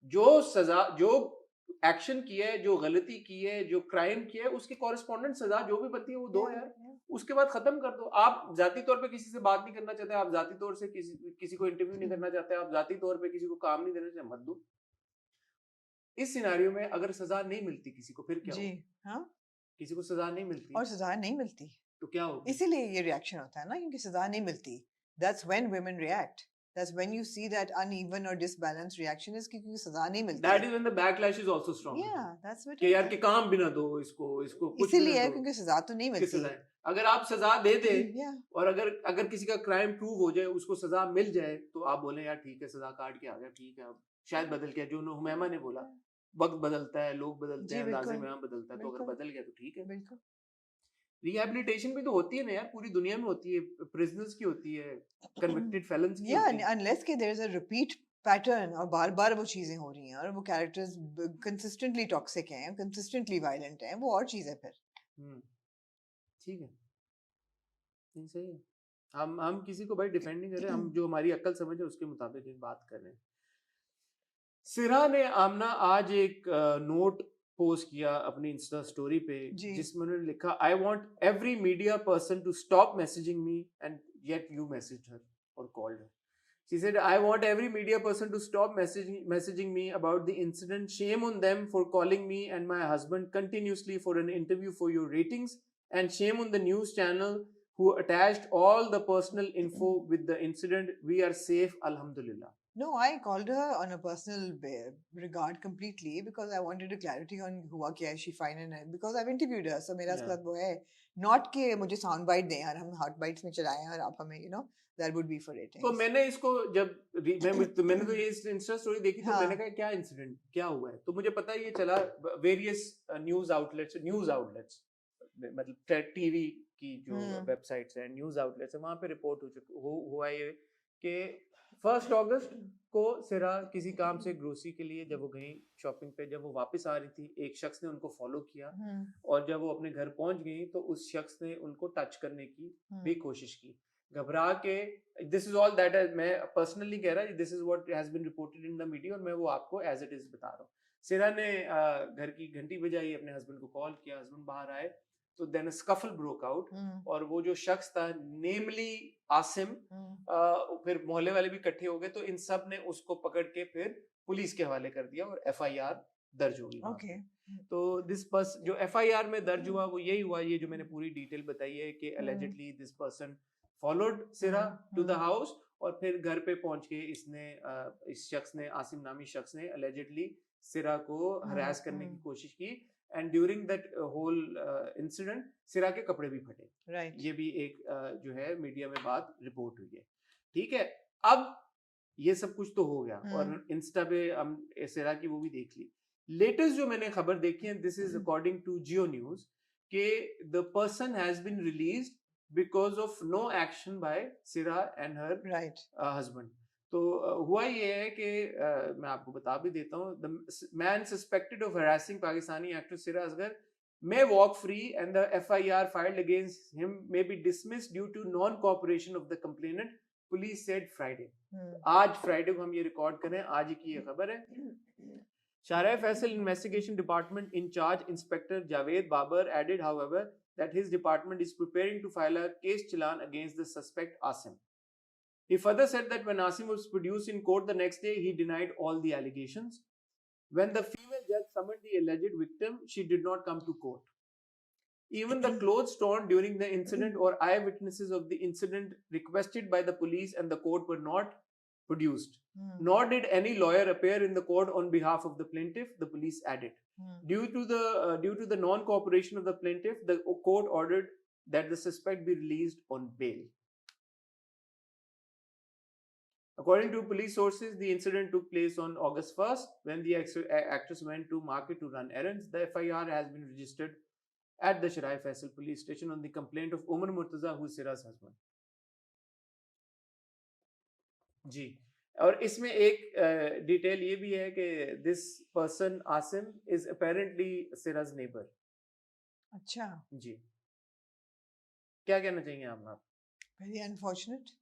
जो सजा, जो एक्शन किया है, जो गलती की है, जो क्राइम किया है, उसकी कॉरेस्पॉन्डेंट सजा जो भी बनती है वो दो यार, उसके बाद खत्म कर दो। आप जाती तौर पे किसी से बात नहीं करना चाहते, आप जाती तौर से किसी को इंटरव्यू नहीं करना चाहते, आप जाती तौर पे किसी को काम नहीं देना चाहते, मत दो। इस सिनेरियो में अगर सजा नहीं मिलती किसी को, फिर क्या जी, होगा? हाँ, किसी को सजा नहीं मिलती और सजा नहीं मिलती, तो क्या होगा? इसीलिए ये रिएक्शन होता है ना, क्योंकि सजा नहीं मिलती। That's when women react. That's when you see that uneven or disbalanced reaction is क्योंकि सजा नहीं मिलती। That is when the backlash is also stronger. Yeah, that's what कि it यार is. कि काम भी ना दो इसको, इसको कुछ भी ना इसीलिए दो, क्योंकि सजा तो नहीं कि मिलती। सजाएं। अगर आप सजा दे दे Yeah, और अगर अगर किसी का क्राइम प्रूव हो जाए, उसको सजा मिल जाए, तो आप बोले यार ठीक है, सजा काट के आ गया, ठीक है, अब शायद बदल गया। जो हुमैमा ने बोला, वक्त बदलता है, लोग बदलते जी हैं, अंदाजे बिल्कुल, में बदलता है, तो अगर बिल्कुल, बदल गया तो ठीक है। बिल्कुल। रिहैबिलिटेशन भी तो होती है ना यार, पूरी दुनिया में होती है, प्रिजनर्स की होती है, कन्विक्टेड फेलेंस की Yeah, होती है। unless कि there is a repeat pattern और बार-बार वो चीजें हो रही हैं और वो कैरेक्टर्स consistently toxic हैं, consistently violent हैं, वो और चीज है फिर। ठीक है, नहीं सही है। हम किसी को भाई डिफेंड नहीं कर रहे, हम जो हमारी अक्ल समझ है उसके मुताबिक एक बात कर रहे हैं। सिरा ने आमना आज एक नोट पोस्ट किया अपनी इंस्टा स्टोरी पे, जी। जिसमें उन्होंने लिखा, I want every media person to stop messaging me and yet you messaged her और called her. She said, I want every media person to stop messaging me about the incident. Shame on them for calling me and my husband continuously for an interview for your ratings. And shame on the news channel who attached all the personal info with the incident. We are safe, alhamdulillah. No, I called her on a personal regard completely because I wanted a clarity on हुआ क्या है, she fine and because I've interviewed her, so मेरा Yeah. साथ वो है, not कि मुझे sound bite दें यार, हम hot bites में चलाएं और आप हमें, you know, that would be for ratings. तो मैंने इसको मैंने तो ये इंस्टा स्टोरी देखी, तो हाँ. मैंने कहा क्या इंसिडेंट क्या हुआ है, तो मुझे पता ये चला वेरियस न्यूज आउटलेट्स मतलब टीवी की जो वेबसाइट्स हैं, न्यूज आउटलेट्स हैं, वहां पे रिपोर्ट हुआ ये कि 1 अगस्त को सिरा किसी काम से ग्रोसरी के लिए जब वो गई शॉपिंग पे, जब वो वापस आ रही थी, एक शख्स ने उनको फॉलो किया और जब वो अपने घर पहुंच गई तो उस शख्स ने उनको टच करने की भी कोशिश की। घबरा के, दिस इज ऑल दैट मैं पर्सनली कह रहा, this is what has been reported in the media, और मैं वो आपको एज इट इज बता रहा हूँ। सिरा ने घर की घंटी बजाई, अपने हस्बैंड को कॉल किया, हस्बैंड बाहर आए, तो देन स्कफल ब्रोक आउट और वो जो शख्स था, नेमली आसिम, फिर मोहल्ले वाले भी इकट्ठे हो गए, तो इन सब ने उसको पकड़ के फिर पुलिस के हवाले कर दिया और FIR दर्ज हो गई। Okay. तो दिस पर्सन जो FIR में दर्ज हुआ वो यही हुआ, ये जो मैंने पूरी डिटेल बताई है कि allegedly दिस पर्सन फॉलोड सिरा टू द हाउस और फिर घर पे पहुंच के इसने इस शख्स ने, आसिम नामी शख्स ने allegedly सिरा को हरास करने की कोशिश की and during that whole incident सिरा के कपड़े भी फटे। Right. ये भी एक जो है मीडिया में बात रिपोर्ट हुई है। ठीक है, अब ये सब कुछ तो हो गया और इंस्टा पे हम सिरा की वो भी देख ली, लेटेस्ट जो मैंने खबर देखी है, this is according to Geo News, कि the person has been released because of no action by Syra and her Right. Husband. तो हुआ ये है कि मैं आपको बता भी देता हूँ, the man suspected of harassing Pakistani actress सिरा Asghar may walk free and the FIR filed against him may be dismissed due to non-cooperation of the complainant, police said Friday. आज फ्राइडे को हम ये रिकॉर्ड कर रहे हैं, आज ही की ये खबर है। Sharia Faisal Investigation Department in charge Inspector Javed Babar added, however, that his department is preparing to file a case challan against the suspect Asim. He further said that when Asim was produced in court the next day, he denied all the allegations. When the female judge summoned the alleged victim, she did not come to court. Even the clothes torn during the incident or eyewitnesses of the incident requested by the police and the court were not produced. Nor did any lawyer appear in the court on behalf of the plaintiff, the police added. Due to the non-cooperation of the plaintiff, the court ordered that the suspect be released on bail. According to police sources, the incident took place on August 1st when the actress went to market to run errands. The FIR has been registered at the Sharia Faisal police station on the complaint of Umar Murtaza, who is Sira's husband. जी, और इसमें एक detail ये भी है कि this person Asim is apparently Sira's neighbor. अच्छा. जी, क्या कहना चाहिए आप? Very unfortunate.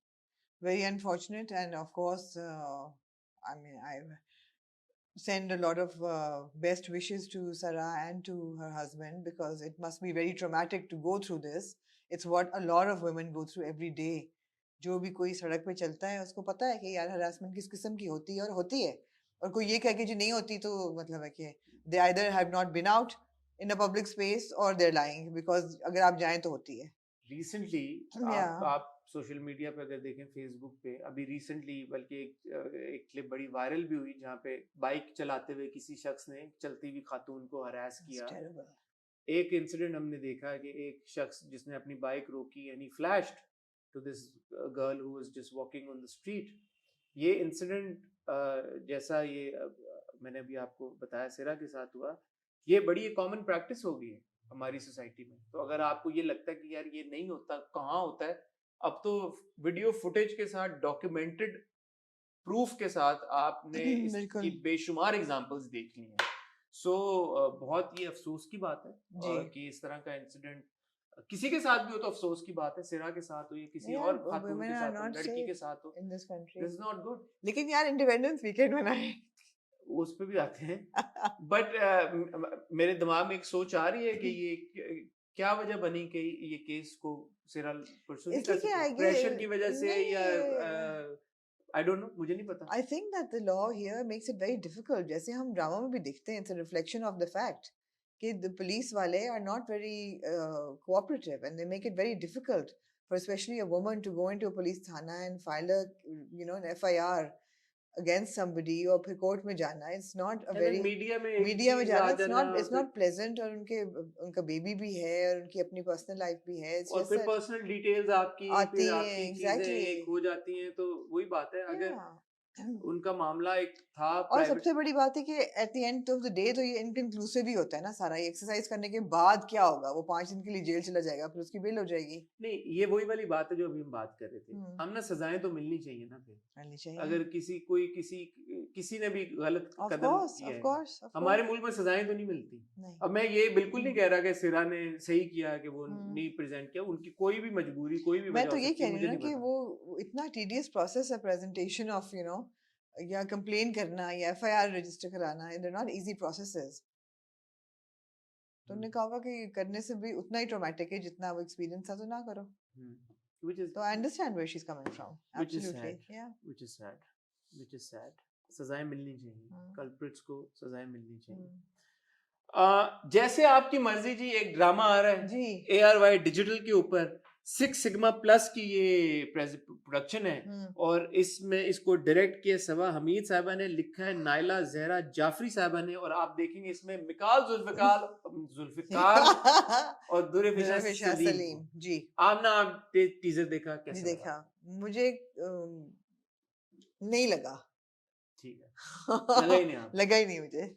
Very unfortunate, and of course, I mean, I send a lot of best wishes to Sarah and to her husband, because it must be very traumatic to go through this. It's what a lot of women go through every day. जो भी कोई सड़क पे चलता है उसको पता है कि यार हरासमेंट किस किस्म की होती है, और होती है, और कोई ये कह के जो नहीं होती तो मतलब है कि they either have not been out in a public space or they're lying, because अगर आप जाएं तो होती है. Recently Yeah. आप सोशल मीडिया पे अगर देखें, फेसबुक पे अभी रिसेंटली बल्कि एक क्लिप बड़ी वायरल भी हुई जहाँ पे बाइक चलाते हुए किसी शख्स ने चलती हुई खातून को हरास It's किया। terrible. एक इंसिडेंट हमने देखा कि एक शख्स जिसने अपनी बाइक रोकी यानी flashed to this girl who was just walking on the street. ये इंसिडेंट जैसा ये मैंने अभी आपको बताया सिरा के साथ हुआ, ये बड़ी कॉमन प्रैक्टिस हो गई है हमारी सोसाइटी में। तो अगर आपको ये लगता है कि यार ये नहीं होता, कहाँ होता है, अब तो वीडियो फुटेज के साथ, डॉक्यूमेंटेड प्रूफ के साथ आपने इसकी बेशुमार एग्जांपल्स देख ली हैं। सो बहुत ही अफसोस की बात है कि इस तरह का इंसिडेंट किसी के साथ भी हो तो अफसोस की बात है। सिरा के साथ हो या किसी और खातून के साथ हो, लड़की के साथ हो, दिस इज नॉट गुड। लेकिन यार इंडिपेंडेंस वीकेंड मनाए, उस पे भी आते हैं। बट मेरे दिमाग में एक सोच आ रही है कि ये क्या वजह बनी कि ये केस को सिरा परसों नहीं कर सके, प्रेशर की वजह से या I don't know, मुझे नहीं पता। I think that the law here makes it very difficult. जैसे हम ड्रामा में भी देखते हैं, it's a reflection of the fact कि the police वाले are not very cooperative, and they make it very difficult for especially a woman to go into a police thana and file a an FIR against somebody और फिर court में जाना. It's not a very media में जाना, it's not pleasant, और उनका baby भी है और उनकी अपनी पर्सनल लाइफ भी है, और फिर पर्सनल डिटेल्स आपकी आती हैं, exactly खो जाती हैं। तो वही बात है, अगर उनका मामला एक था और सबसे बड़ी बात है कि at the end of the day तो ये इनकंक्लूसिव ही होता है ना सारा। ये एक्सरसाइज करने के बाद क्या होगा, वो 5 दिन के लिए जेल चला जाएगा, फिर उसकी बेल हो जाएगी। नहीं, ये वही वाली बात है जो अभी हम बात कर रहे थे। हम ना सजाएं तो मिलनी चाहिए ना, फिर मिलनी चाहिए। अगर किसी ने भी गलत कदम किया है, हमारे मुल्क में सजाएं तो नहीं मिलती। अब मैं ये बिल्कुल नहीं कह रहा कि सिरा ने सही किया कि वो नहीं प्रेजेंट किया, उनकी कोई भी मजबूरी, कोई भी मैं तो ये कह रही हूँ कि वो इतना टीडियस प्रोसेस है प्रेजेंटेशन ऑफ या कंप्लेन करना या FIR रजिस्टर कराना, they're not easy processes. तो उन्होंने कहा कि करने से भी उतना ही ट्रॉमेटिक है जितना वो एक्सपीरियंस था, तो ना करो। So I understand where she's coming from. Absolutely. Yeah. Which is sad. सजाएं मिलनी चाहिए, कल्प्रिट्स को सजाएं मिलनी चाहिए। जैसे आपकी मर्जी जी, एक ड्रामा आ रहा है ARY डिजिटल के ऊपर, 6 सिग्मा प्लस की ये प्रोडक्शन है और इसमें इसको डायरेक्ट किया सवा हमीद साहबा ने, लिखा है नाइला जहरा जाफरी साहबा ने, और आप देखेंगे इसमें मिकाल जुल्फिकार और दुरेफिशा सलीम जी। आप टीजर देखा कैसा? देखा, मुझे नहीं लगा। ठीक है, लगा ही नहीं लगा ही नहीं मुझे।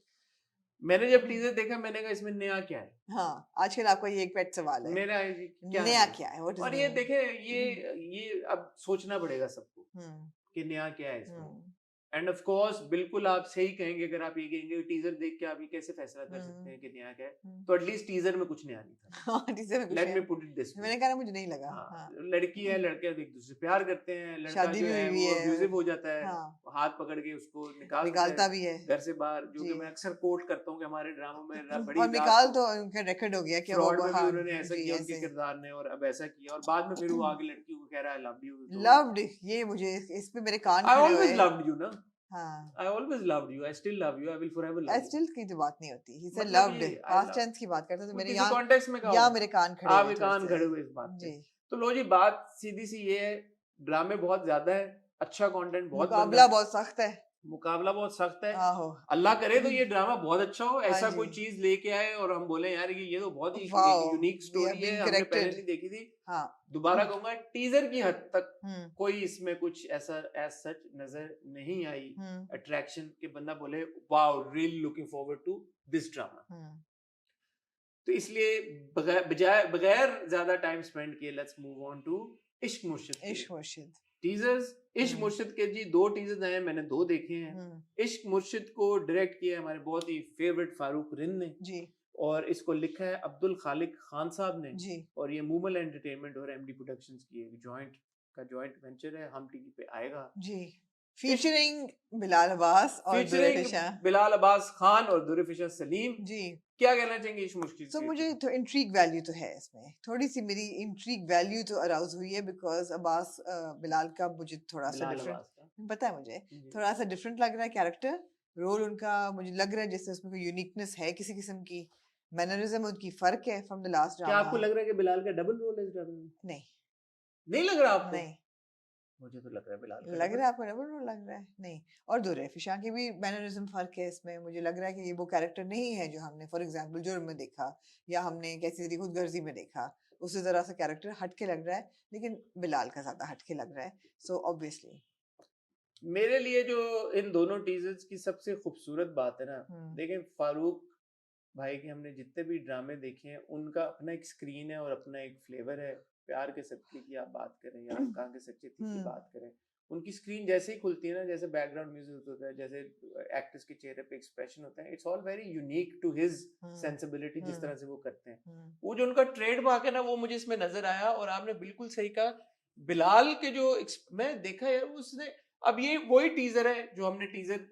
मैंने जब टीजर देखा मैंने कहा इसमें नया क्या है, हाँ, आजकल आपका ये एक पेट सवाल है, मेरा ये क्या नया है। क्या है, व्हाट इज और ये न्यू? देखे ये अब सोचना पड़ेगा सबको हम्म कि नया क्या है इसमें। हम्म एंड ऑफ कोर्स बिल्कुल आप सही कहेंगे, अगर आप ये कहेंगे टीजर देख के आप ये कैसे फैसला कर सकते हैं कि नया क्या है, हम्म। तो एटलीस्ट टीजर में कुछ नया नहीं था। हाँ, टीजर में कुछ लेट है, me put it this way. मैंने कहा ना मुझे नहीं लगा। हाँ, हाँ, लड़की है लड़के एक दूसरे से प्यार करते हैं, लड़का शादी जो भी है हुई वो है, अब्यूजिव हो जाता है, हाँ, हाथ पकड़ के उसको निकाल देता निकालता है भी है घर से बाहर, जो कि जी। मैं अक्सर कोट करता हूँ कि हमारे ड्रामों में बड़ी और रात निकाल को तो उनका रिकॉर्ड हो गया कि वो फ्रॉड में भी हाँ उन्होंने ऐसा जी किया उनके ऐसे किरदार ने, और अब ऐसा किया, और बाद में फिर वो आगे लड़की को कह रहा है आई लव यू। तो लव्ड, ये मुझे इस पे मेरे कान आई खड़े ऑलवेज हुए। लव्ड यू ना, हाँ, I always loved you, I still love you, I will forever love you. Still की तो बात नहीं होती, ही सेड मतलब लव्ड, ये आई पास्ट लव, टेंस की बात करते तो मेरे किसी यहाँ कॉन्टेक्स्ट में कहा यहाँ होगा, मेरे कान खड़े हुए आपके थोड़े कान से खड़े हुए इस बात पे। जी। तो लो जी, बात सीधी सी ये है, ड्रामे बहुत ज्यादा है, अच्छा कंटेंट बहुत बन रहा मुकाबला है, बहुत सख्त है। मुकाबला बहुत सख्त है। आहो, अल्लाह करे तो ये ड्रामा बहुत अच्छा हो, हाँ ऐसा जी, कोई चीज लेके आए और हम बोले यार ये तो बहुत ही एक wow, unique we story have है, बीन हमने पहले करेक्टेड। नहीं देखी थी। हाँ, दोबारा कहूंगा टीजर की हद तक हम्म कोई इसमें कुछ ऐसा एज सच नजर नहीं आई हम्म अट्रैक्शन कि बंदा बोले wow really looking forward to this drama. हम्म तो इसलिए बगैर ज्यादा टाइम स्पेंड किए let's move on to Ishq Murshid के इश्क मुर्शिद। टीजर्स। इश्क हम्म मुर्शिद के जी 2 टीजर्स आए हैं, मैंने 2 देखे हैं। हम्म इश्क मुर्शिद को डायरेक्ट किया है हमारे बहुत ही फेवरेट फारूक रिंद ने, जी और इसको लिखा है अब्दुल खालिक खान साहब ने, जी और ये मूमल एंटरटेनमेंट और एमडी प्रोडक्शंस की एक जॉइंट वेंचर है, हम टीवी पे आएगा। जी, इश्क फीचरिंग बिलाल अब्बास और दुरे फीचरिंग फिशा बिलाल अब्बास खान और दुरफिशा सलीम। जी। क्या कहना चाहेंगे इश्क मुर्शिद सो के? मुझे तो इंट्रीग वैल्यू तो है इसमें, थोड़ी सी मेरी इंट्रीग वैल्यू तो अराउज हुई है बिकॉज अब्बास बिलाल का मुझे थोड़ा सा बिलाल डिफरेंट अब्बास का पता है, मुझे जी। थोड़ा सा डिफरेंट लग रहा है कैरेक्टर रोल उनका, मुझे लग रहा है जैसे उसमें कोई यूनिकनेस है किसी किस्म की, मैनरिज्म उनकी फर्क है फ्रॉम द लास्ट क्या ड्रामा। आपको लग रहा है कि बिलाल का डबल रोल है इस ड्रामे में? नहीं नहीं लग रहा आपको? नहीं, मुझे तो लग रहा है बिलाल का लग डबल। रहा है आपको डबल रोल लग रहा है? नहीं, और दुरे फिशा की भी मैनरिज्म फर्क है इसमें, मुझे लग रहा है कि ये वो कैरेक्टर नहीं है जो हमने फॉर एग्जांपल जुर्म में देखा या हमने कैसी तेरी खुदगर्जी में देखा, उसी तरह से कैरेक्टर हटके लग रहा है, लेकिन बिलाल का ज्यादा हटके लग रहा है, सो ऑब्वियसली। मेरे लिए जो इन दोनों टीजर्स की सबसे खूबसूरत बात है ना, देखें फारूक भाई के हमने जितने भी ड्रामे देखे हैं उनका अपना एक स्क्रीन है और अपना एक फ्लेवर है। प्यार के सच्चे की आप बात करें या कहाँ के सच्चे थी की बात करें, उनकी स्क्रीन जैसे ही खुलती है ना, जैसे बैकग्राउंड म्यूजिक होता है, जैसे एक्टर्स के चेहरे पे एक्सप्रेशन होता है, it's all very unique to his sensibility, जिस तरह से वो करते हैं। वो जो उनका ट्रेडमार्क है ना, वो मुझे इसमें नजर आया। और आपने बिल्कुल सही कहा, बिलाल के जो मैं देखा यार उसने, अब ये वही टीजर है जो हमने टीजर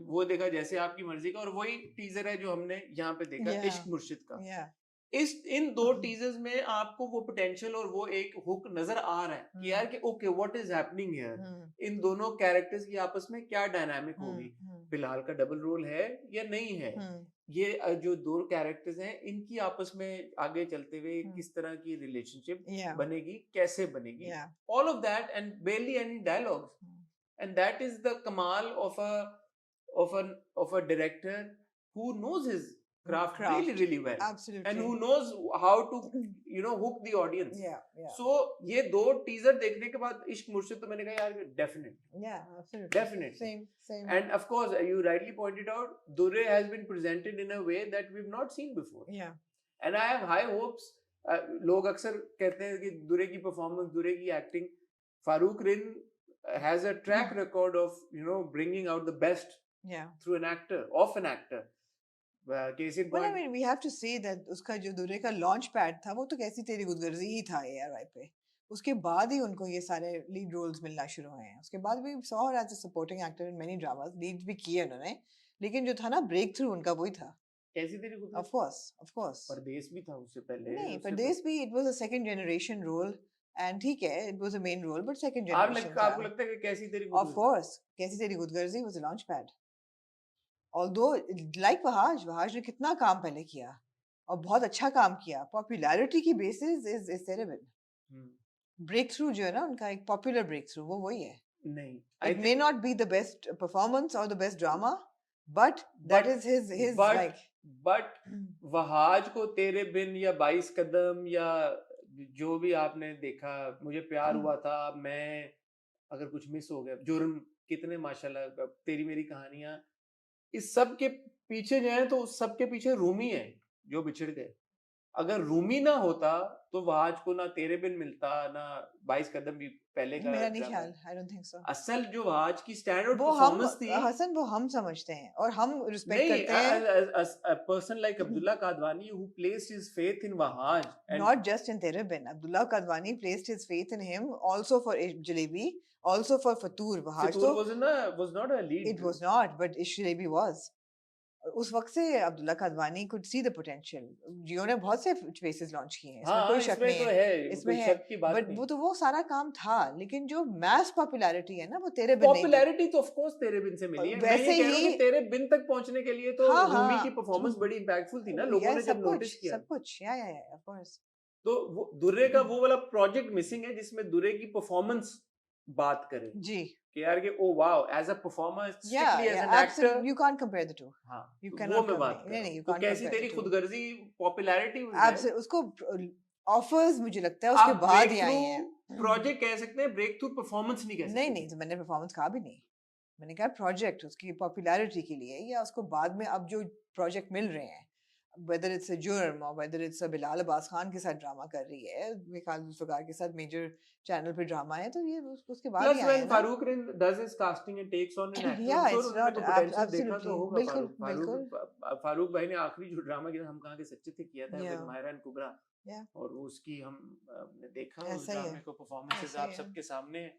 वो देखा जैसे आपकी मर्जी का, और वही टीजर है जो हमने यहाँ पे देखा इश्क मुर्शिद का। इस इन दो टीजर्स में आपको वो पोटेंशियल और वो एक हुक नजर आ रहा है कि यार कि okay what is happening here, इन दोनों कैरेक्टर्स की आपस में क्या डायनामिक होगी, बिलाल का डबल रोल है या नहीं है, ये जो दो कैरेक्टर्स हैं इनकी आपस में आगे चलते हुए किस तरह की रिलेशनशिप बनेगी, कैसे बनेगी, all of that, and barely any dialogues, and that is the kamal of a director who knows his craft really well, absolutely, and who knows how to hook the audience. So ये दो teaser देखने के बाद इश्क मुर्शिद तो मैंने कहा यार definitely same and of course you rightly pointed out Dure has been presented in a way that we've not seen before, and I have high hopes. लोग अक्सर कहते हैं कि दुरे की परफॉर्मेंस, दुरे की acting, Farooq Rin has a track record of bringing out the best through an actor. Case in Well, I point, mean, we have to say that उसका जो दुरे का लॉन्च पैड था वो तो कैसी तेरी गुदगर्जी ही था ARI पे, उसके बाद ही उनको ये सारे लीड रोल्स मिलना शुरू हुए हैं। उसके बाद भी saw her as a supporting actor in many dramas, lead भी किए उन्होंने, लेकिन जो था ना ब्रेक थ्रू उनका वही था। कैसी तेरी गुदगर्जी, of course परदेश भी था उससे पहले, नहीं, परदेश भी it was a second generation role, and ठीक है it was a main role but second generation था। आपको लगता है कि कैसी तेरी of course कैसी तेरी गुदगर्जी was a launch pad, although like Wahaj ने कितना काम पहले किया और बहुत अच्छा काम किया, पॉपुलैरिटी की basis is terrible. Breakthrough जो है ना उनका, एक पॉपुलर ब्रेक थ्रू वो वही है। नहीं, it may not be the best performance or the best drama, but that is his like but Wahaj को तेरे बिन या 22 कदम या जो भी आपने देखा, मुझे प्यार हुआ था, मैं अगर कुछ मिस हो गया, जुर्म, कितने माशाल्लाह, तेरी मेरी कहानियां, इस सब के पीछे गए तो उस सबके पीछे रूमी है जो बिछड़ गए। अगर रूमी ना होता तो वहाज को ना तेरे बिन मिलता, ना 22 कदम भी पहले का मेरा नहीं ड्रामा है। ख्याल, आई डोंट थिंक सो। असल जो वहाज की स्टैंडर्ड वो हम परफॉर्मेंस थी, हसन, वो हम समझते हैं और हम रिस्पेक्ट नहीं, करते हैं। a person like Abdullah Kadwani who placed his faith in Wahaj and Not just in Tere Bin. Abdullah Kadwani placed his faith in him also for Jalebi, also for Fatur. Wahaj Fitur तो was not a lead. it was not, but Ishq Jalebi was. उस वक्त से Abdullah Kadwani could see the potential. जियो ने बहुत से faces launch किए हैं, इसमें हाँ, कोई शक इसमें नहीं तो है, है, इसमें कोई है। शक की बात बट नहीं। वो तो वो सारा काम था, लेकिन जो mass popularity है ना, वो तेरे बिन नहीं मिली। पॉपुलैरिटी तो ऑफ कोर्स तेरे बिन से मिली है। मैं वैसे ये कह रहा हूँ ही कि तेरे बिन तक पहुंचने के लिए तो हाँ रूमी हाँ की परफॉर्मेंस बड़ी इंपैक्टफुल थी ना, या लोगों ने सब जब कुछ नोटिस किया। सब कुछ या of course। तो वो दुर्रे का वो वाला प्रोजेक्ट मिसिंग है जिसमें दुर्रे की परफॉर्मेंस बात करे जी कि यार कि oh wow, as a performer, strictly as an absolutely, actor. you can't compare the two, हाँ, you तो वो cannot मैं बात compare, कर रहा नहीं हूँ। you तो can't कैसी compare तेरी the two। खुदगर्जी पॉपुलैरिटी Absolutely, उसको ऑफर्स मुझे लगता है उसके आप बाद ब्रेक ही आई हैं। थ्रू प्रोजेक्ट कह सकते हैं, ब्रेक थ्रू परफॉर्मेंस नहीं कह सकते। नहीं नहीं, तो मैंने परफॉर्मेंस कहा भी नहीं, मैंने कहा प्रोजेक्ट उसकी पॉपुलैरिटी के लिए, या उसको बाद में अब जो प्रोजेक्ट मिल रहे हैं, whether it's a जुर्म और whether it's a Bilal Abbas Khan के साथ ड्रामा कर रही है, मिकाल जुल्फ़िकार के साथ मेजर चैनल पे ड्रामा है, तो ये उसके बाद प्लस ही आए व्हेन हैं ना। Farooq does his casting and takes on an actor, या I'm sure इट्स उन्होंने नॉट कोई पोटेंशियल देखा एब्सोल्युटली, तो होगा। बिल्कुल बिल्कुल। फारूक भाई ने आखिरी जो ड्रामा किया हम कहाँ के सच्चे थे किया था या विद मायरा एंड कुबरा, या और उसकी हमने देखा उस ऐसा ही है, ड्रामे को, परफॉर्मेंसेस ऐसा आप ही है। सबके सामने हैं।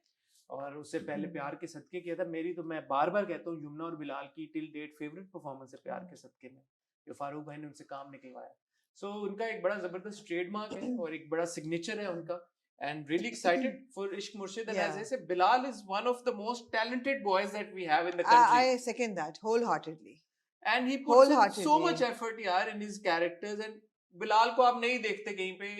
और उससे पहले प्यार के सदके किया था। मेरी तो मैं बार बार कहता हूँ यमुना और बिलाल की टिल डेट फेवरेट परफॉर्मेंस है प्यार के सदके में, जो फारूक भाई ने उनसे काम निकलवाया। सो उनका एक बड़ा जबरदस्त ट्रेडमार्क है और एक बड़ा सिग्नेचर है उनका। And really excited for Ishq Murshid. And as I Yeah, say, Bilal is one of the most talented boys that we have in the country. I second that wholeheartedly, And he puts in so much wholeheartedly। effort यार in his characters. And Bilal को आप नहीं देखते कहीं पे,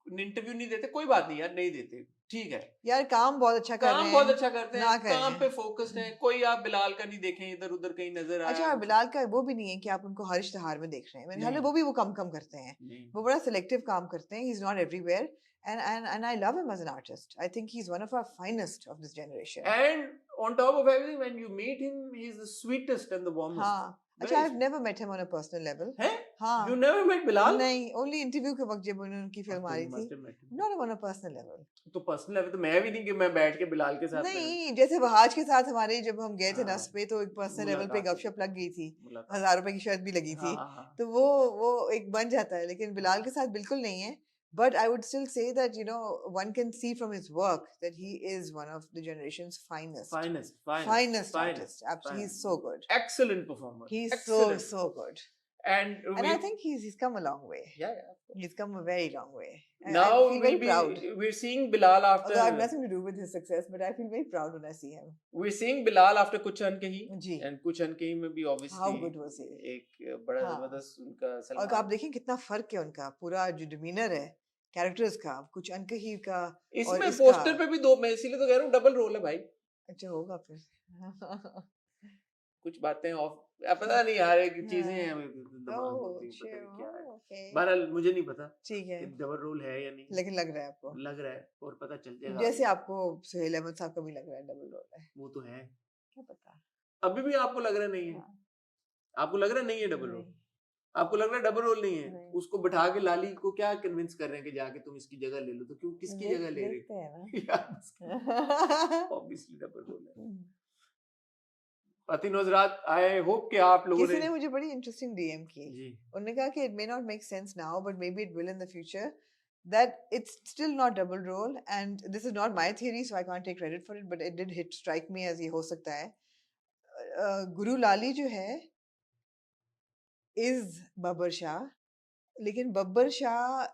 interview नहीं देते, कोई बात नहीं यार, नहीं देते, ठीक है, यार काम बहुत अच्छा कर रहे काम बहुत हैं, अच्छा करते ना हैं, करें। काम पे फोकस्ड है, कोई आप बिलाल का नहीं देखें इधर उधर कहीं नजर आया अच्छा, और कुछ बिलाल का वो भी नहीं है कि आप उनको हर इश्तिहार में देख रहे हैं, मेरे ख्याल में नहीं वो भी वो कम कम करते हैं, नहीं। वो बड़ा सिलेक्टिव काम करते हैं, he is not everywhere, and I love him as an artist. I think he's one of our finest of this generation. And on top of everything, when you meet him, he's the sweetest and the warmest. हाँ, अच्छा, Very I've sweet. never met him on a personal level. है? हाँ, You never met Bilal? नहीं, only interview के वक्त जब उनकी film uh You रही must थी, have met him. not on a personal level. तो पर्सनल लेवल तो मैं भी नहीं कि मैं बैठ के बिलाल के साथ मैंने नहीं, जैसे वहाज के साथ हमारे जब हम गए थे हाँ, नस पे, तो एक पर्सनल लेवल पे मुलाकात हुई गपशप लग गई थी, मुलाकात 1000 रुपए की शर्त भी लगी हाँ थी, हाँ हाँ तो वो एक बन जाता है, लेकिन बिलाल के साथ बिल्कुल नहीं है। But I would still say that, you know, one can see from his work that he is one of the generation's finest finest artists. Absolutely, he's so good. excellent performer, He's excellent. so good. And I think he's come a long way. yeah. He's come a very long way. I Now feel very proud. we're seeing Bilal after Although I have nothing to do with his success, but I feel very proud when I see him. we're seeing Bilal after कुछ अनकही जी। and कुछ अनकही में भी obviously How good was he? एक बड़ा हाँ। जबरदस्त उनका और सलमान। आप देखें कितना फर्क है उनका पूरा जो डिमीनर है कैरेक्टर्स का, कुछ अनकही का और इसमें इसका। पोस्टर पे भी दो, मैं इसीलिए तो कह रहा हूँ डबल रोल है भाई। अच्छा होगा फिर। कुछ बातें ऑफ पता नहीं यार, एक चीजें हैं दिमाग में ओह, नहीं पता नहीं क्या है। ओके, बहरहाल मुझे नहीं पता ठीक है, कि डबल रोल है या नहीं, लेकिन लग रहा है आपको, लग रहा है और पता चल जाएगा जैसे आपको सुहेल अहमद साहब का भी लग रहा है डबल रोल है, वो तो है। क्या पता। अभी भी आपको लग रहा नहीं है? हाँ, आपको लग रहा नहीं है डबल रोल? नहीं, आपको लग रहा है डबल रोल नहीं है? नहीं। उसको बिठा के लाली को क्या कन्विंस कर रहे हैं कि जाके तुम इसकी जगह ले लो, तो क्यों किसकी जगह ले रहे देखते हैं हो? ना। ऑब्वियसली डबल रोल है। अतिन हजरात, आई होप कि आप लोगों किसी ने मुझे बड़ी इंटरेस्टिंग डीएम की, जी उन्होंने कहा कि it may not make sense now but may be it will in the future, that it's still not double role, and this is not my theory so I can't take credit for it, but it did hit strike me as ये हो सकता है। गुरु लाली जो है is Babbar Shah, लेकिन Babbar Shah,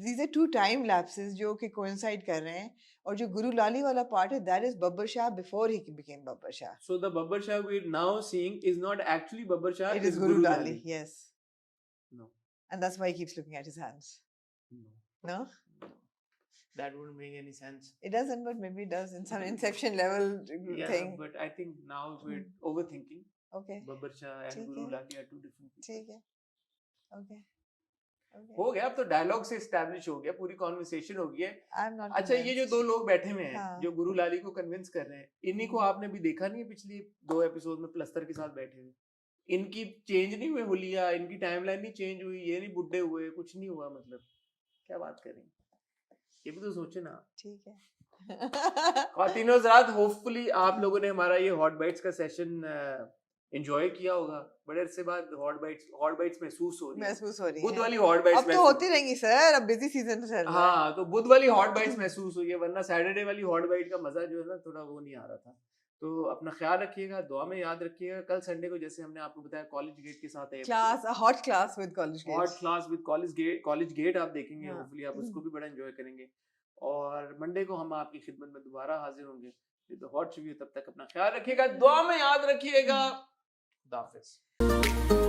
these are two time lapses जो कि coincide कर रहे हैं, और जो गुरु लाली वाला part है that is Babbar Shah before he became Babbar Shah. So the Babbar Shah we're now seeing is not actually Babbar Shah, It is it's Guru Lali, yes. No. And that's why he keeps looking at his hands. No. No? That wouldn't make any sense. It doesn't, but maybe it does in some Inception level Yeah, thing. but I think now we're overthinking. Okay. Babbar Shah and ठीक Guru है। Lali are two different people. ठीक है. Okay. Okay. हो गया, अब तो dialogue से establish हो गया, पूरी कॉन्वर्सेशन हो गई है। I'm not अच्छा, ये जो convinced. दो लोग बैठे हुए हैं हाँ। जो गुरु लाली को कन्विंस कर रहे हैं, इन्हीं को आपने भी देखा नहीं है पिछली 2 एपिसोड में प्लस्तर के साथ बैठे हुए? इनकी चेंज नहीं हुए हुलिया, इनकी टाइमलाइन नहीं चेंज हुई, ये नहीं बुड्ढे हुए, कुछ नहीं हुआ, मतलब क्या बात करें, ये भी तो सोचे ना। ठीक है। ख्वातीनो हज़रात, होपफुली आप लोगों ने हमारा ये हॉट बाइट्स का सेशन एंजॉय किया होगा। बड़े अरसे बाद हॉट बाइट्स महसूस हो रही है, महसूस हो रही बुध है। वाली हॉट बाइट्स अब तो होती रहेंगी सर, अब बिजी सीजन चल रहा है। हाँ, तो बुध वाली हॉट बाइट्स महसूस हुई है, वरना सैटरडे वाली हॉट बाइट का मजा जो है ना थोड़ा वो नहीं आ रहा था। तो अपना ख्याल रखिएगा, दुआ में याद रखिएगा। कल संडे को जैसे हमने आपको बताया कॉलेज गेट के साथ है class, hot class with college hot gates. Class with college gate आप देखेंगे, हाँ। होपफुली आप उसको भी बड़ा एंजॉय करेंगे। और मंडे को हम आपकी खिदमत में दोबारा हाजिर होंगे विद हॉट रिव्यू। तब तक अपना ख्याल रखिएगा, दुआ में याद रखिएगा। खुदा हाफिज।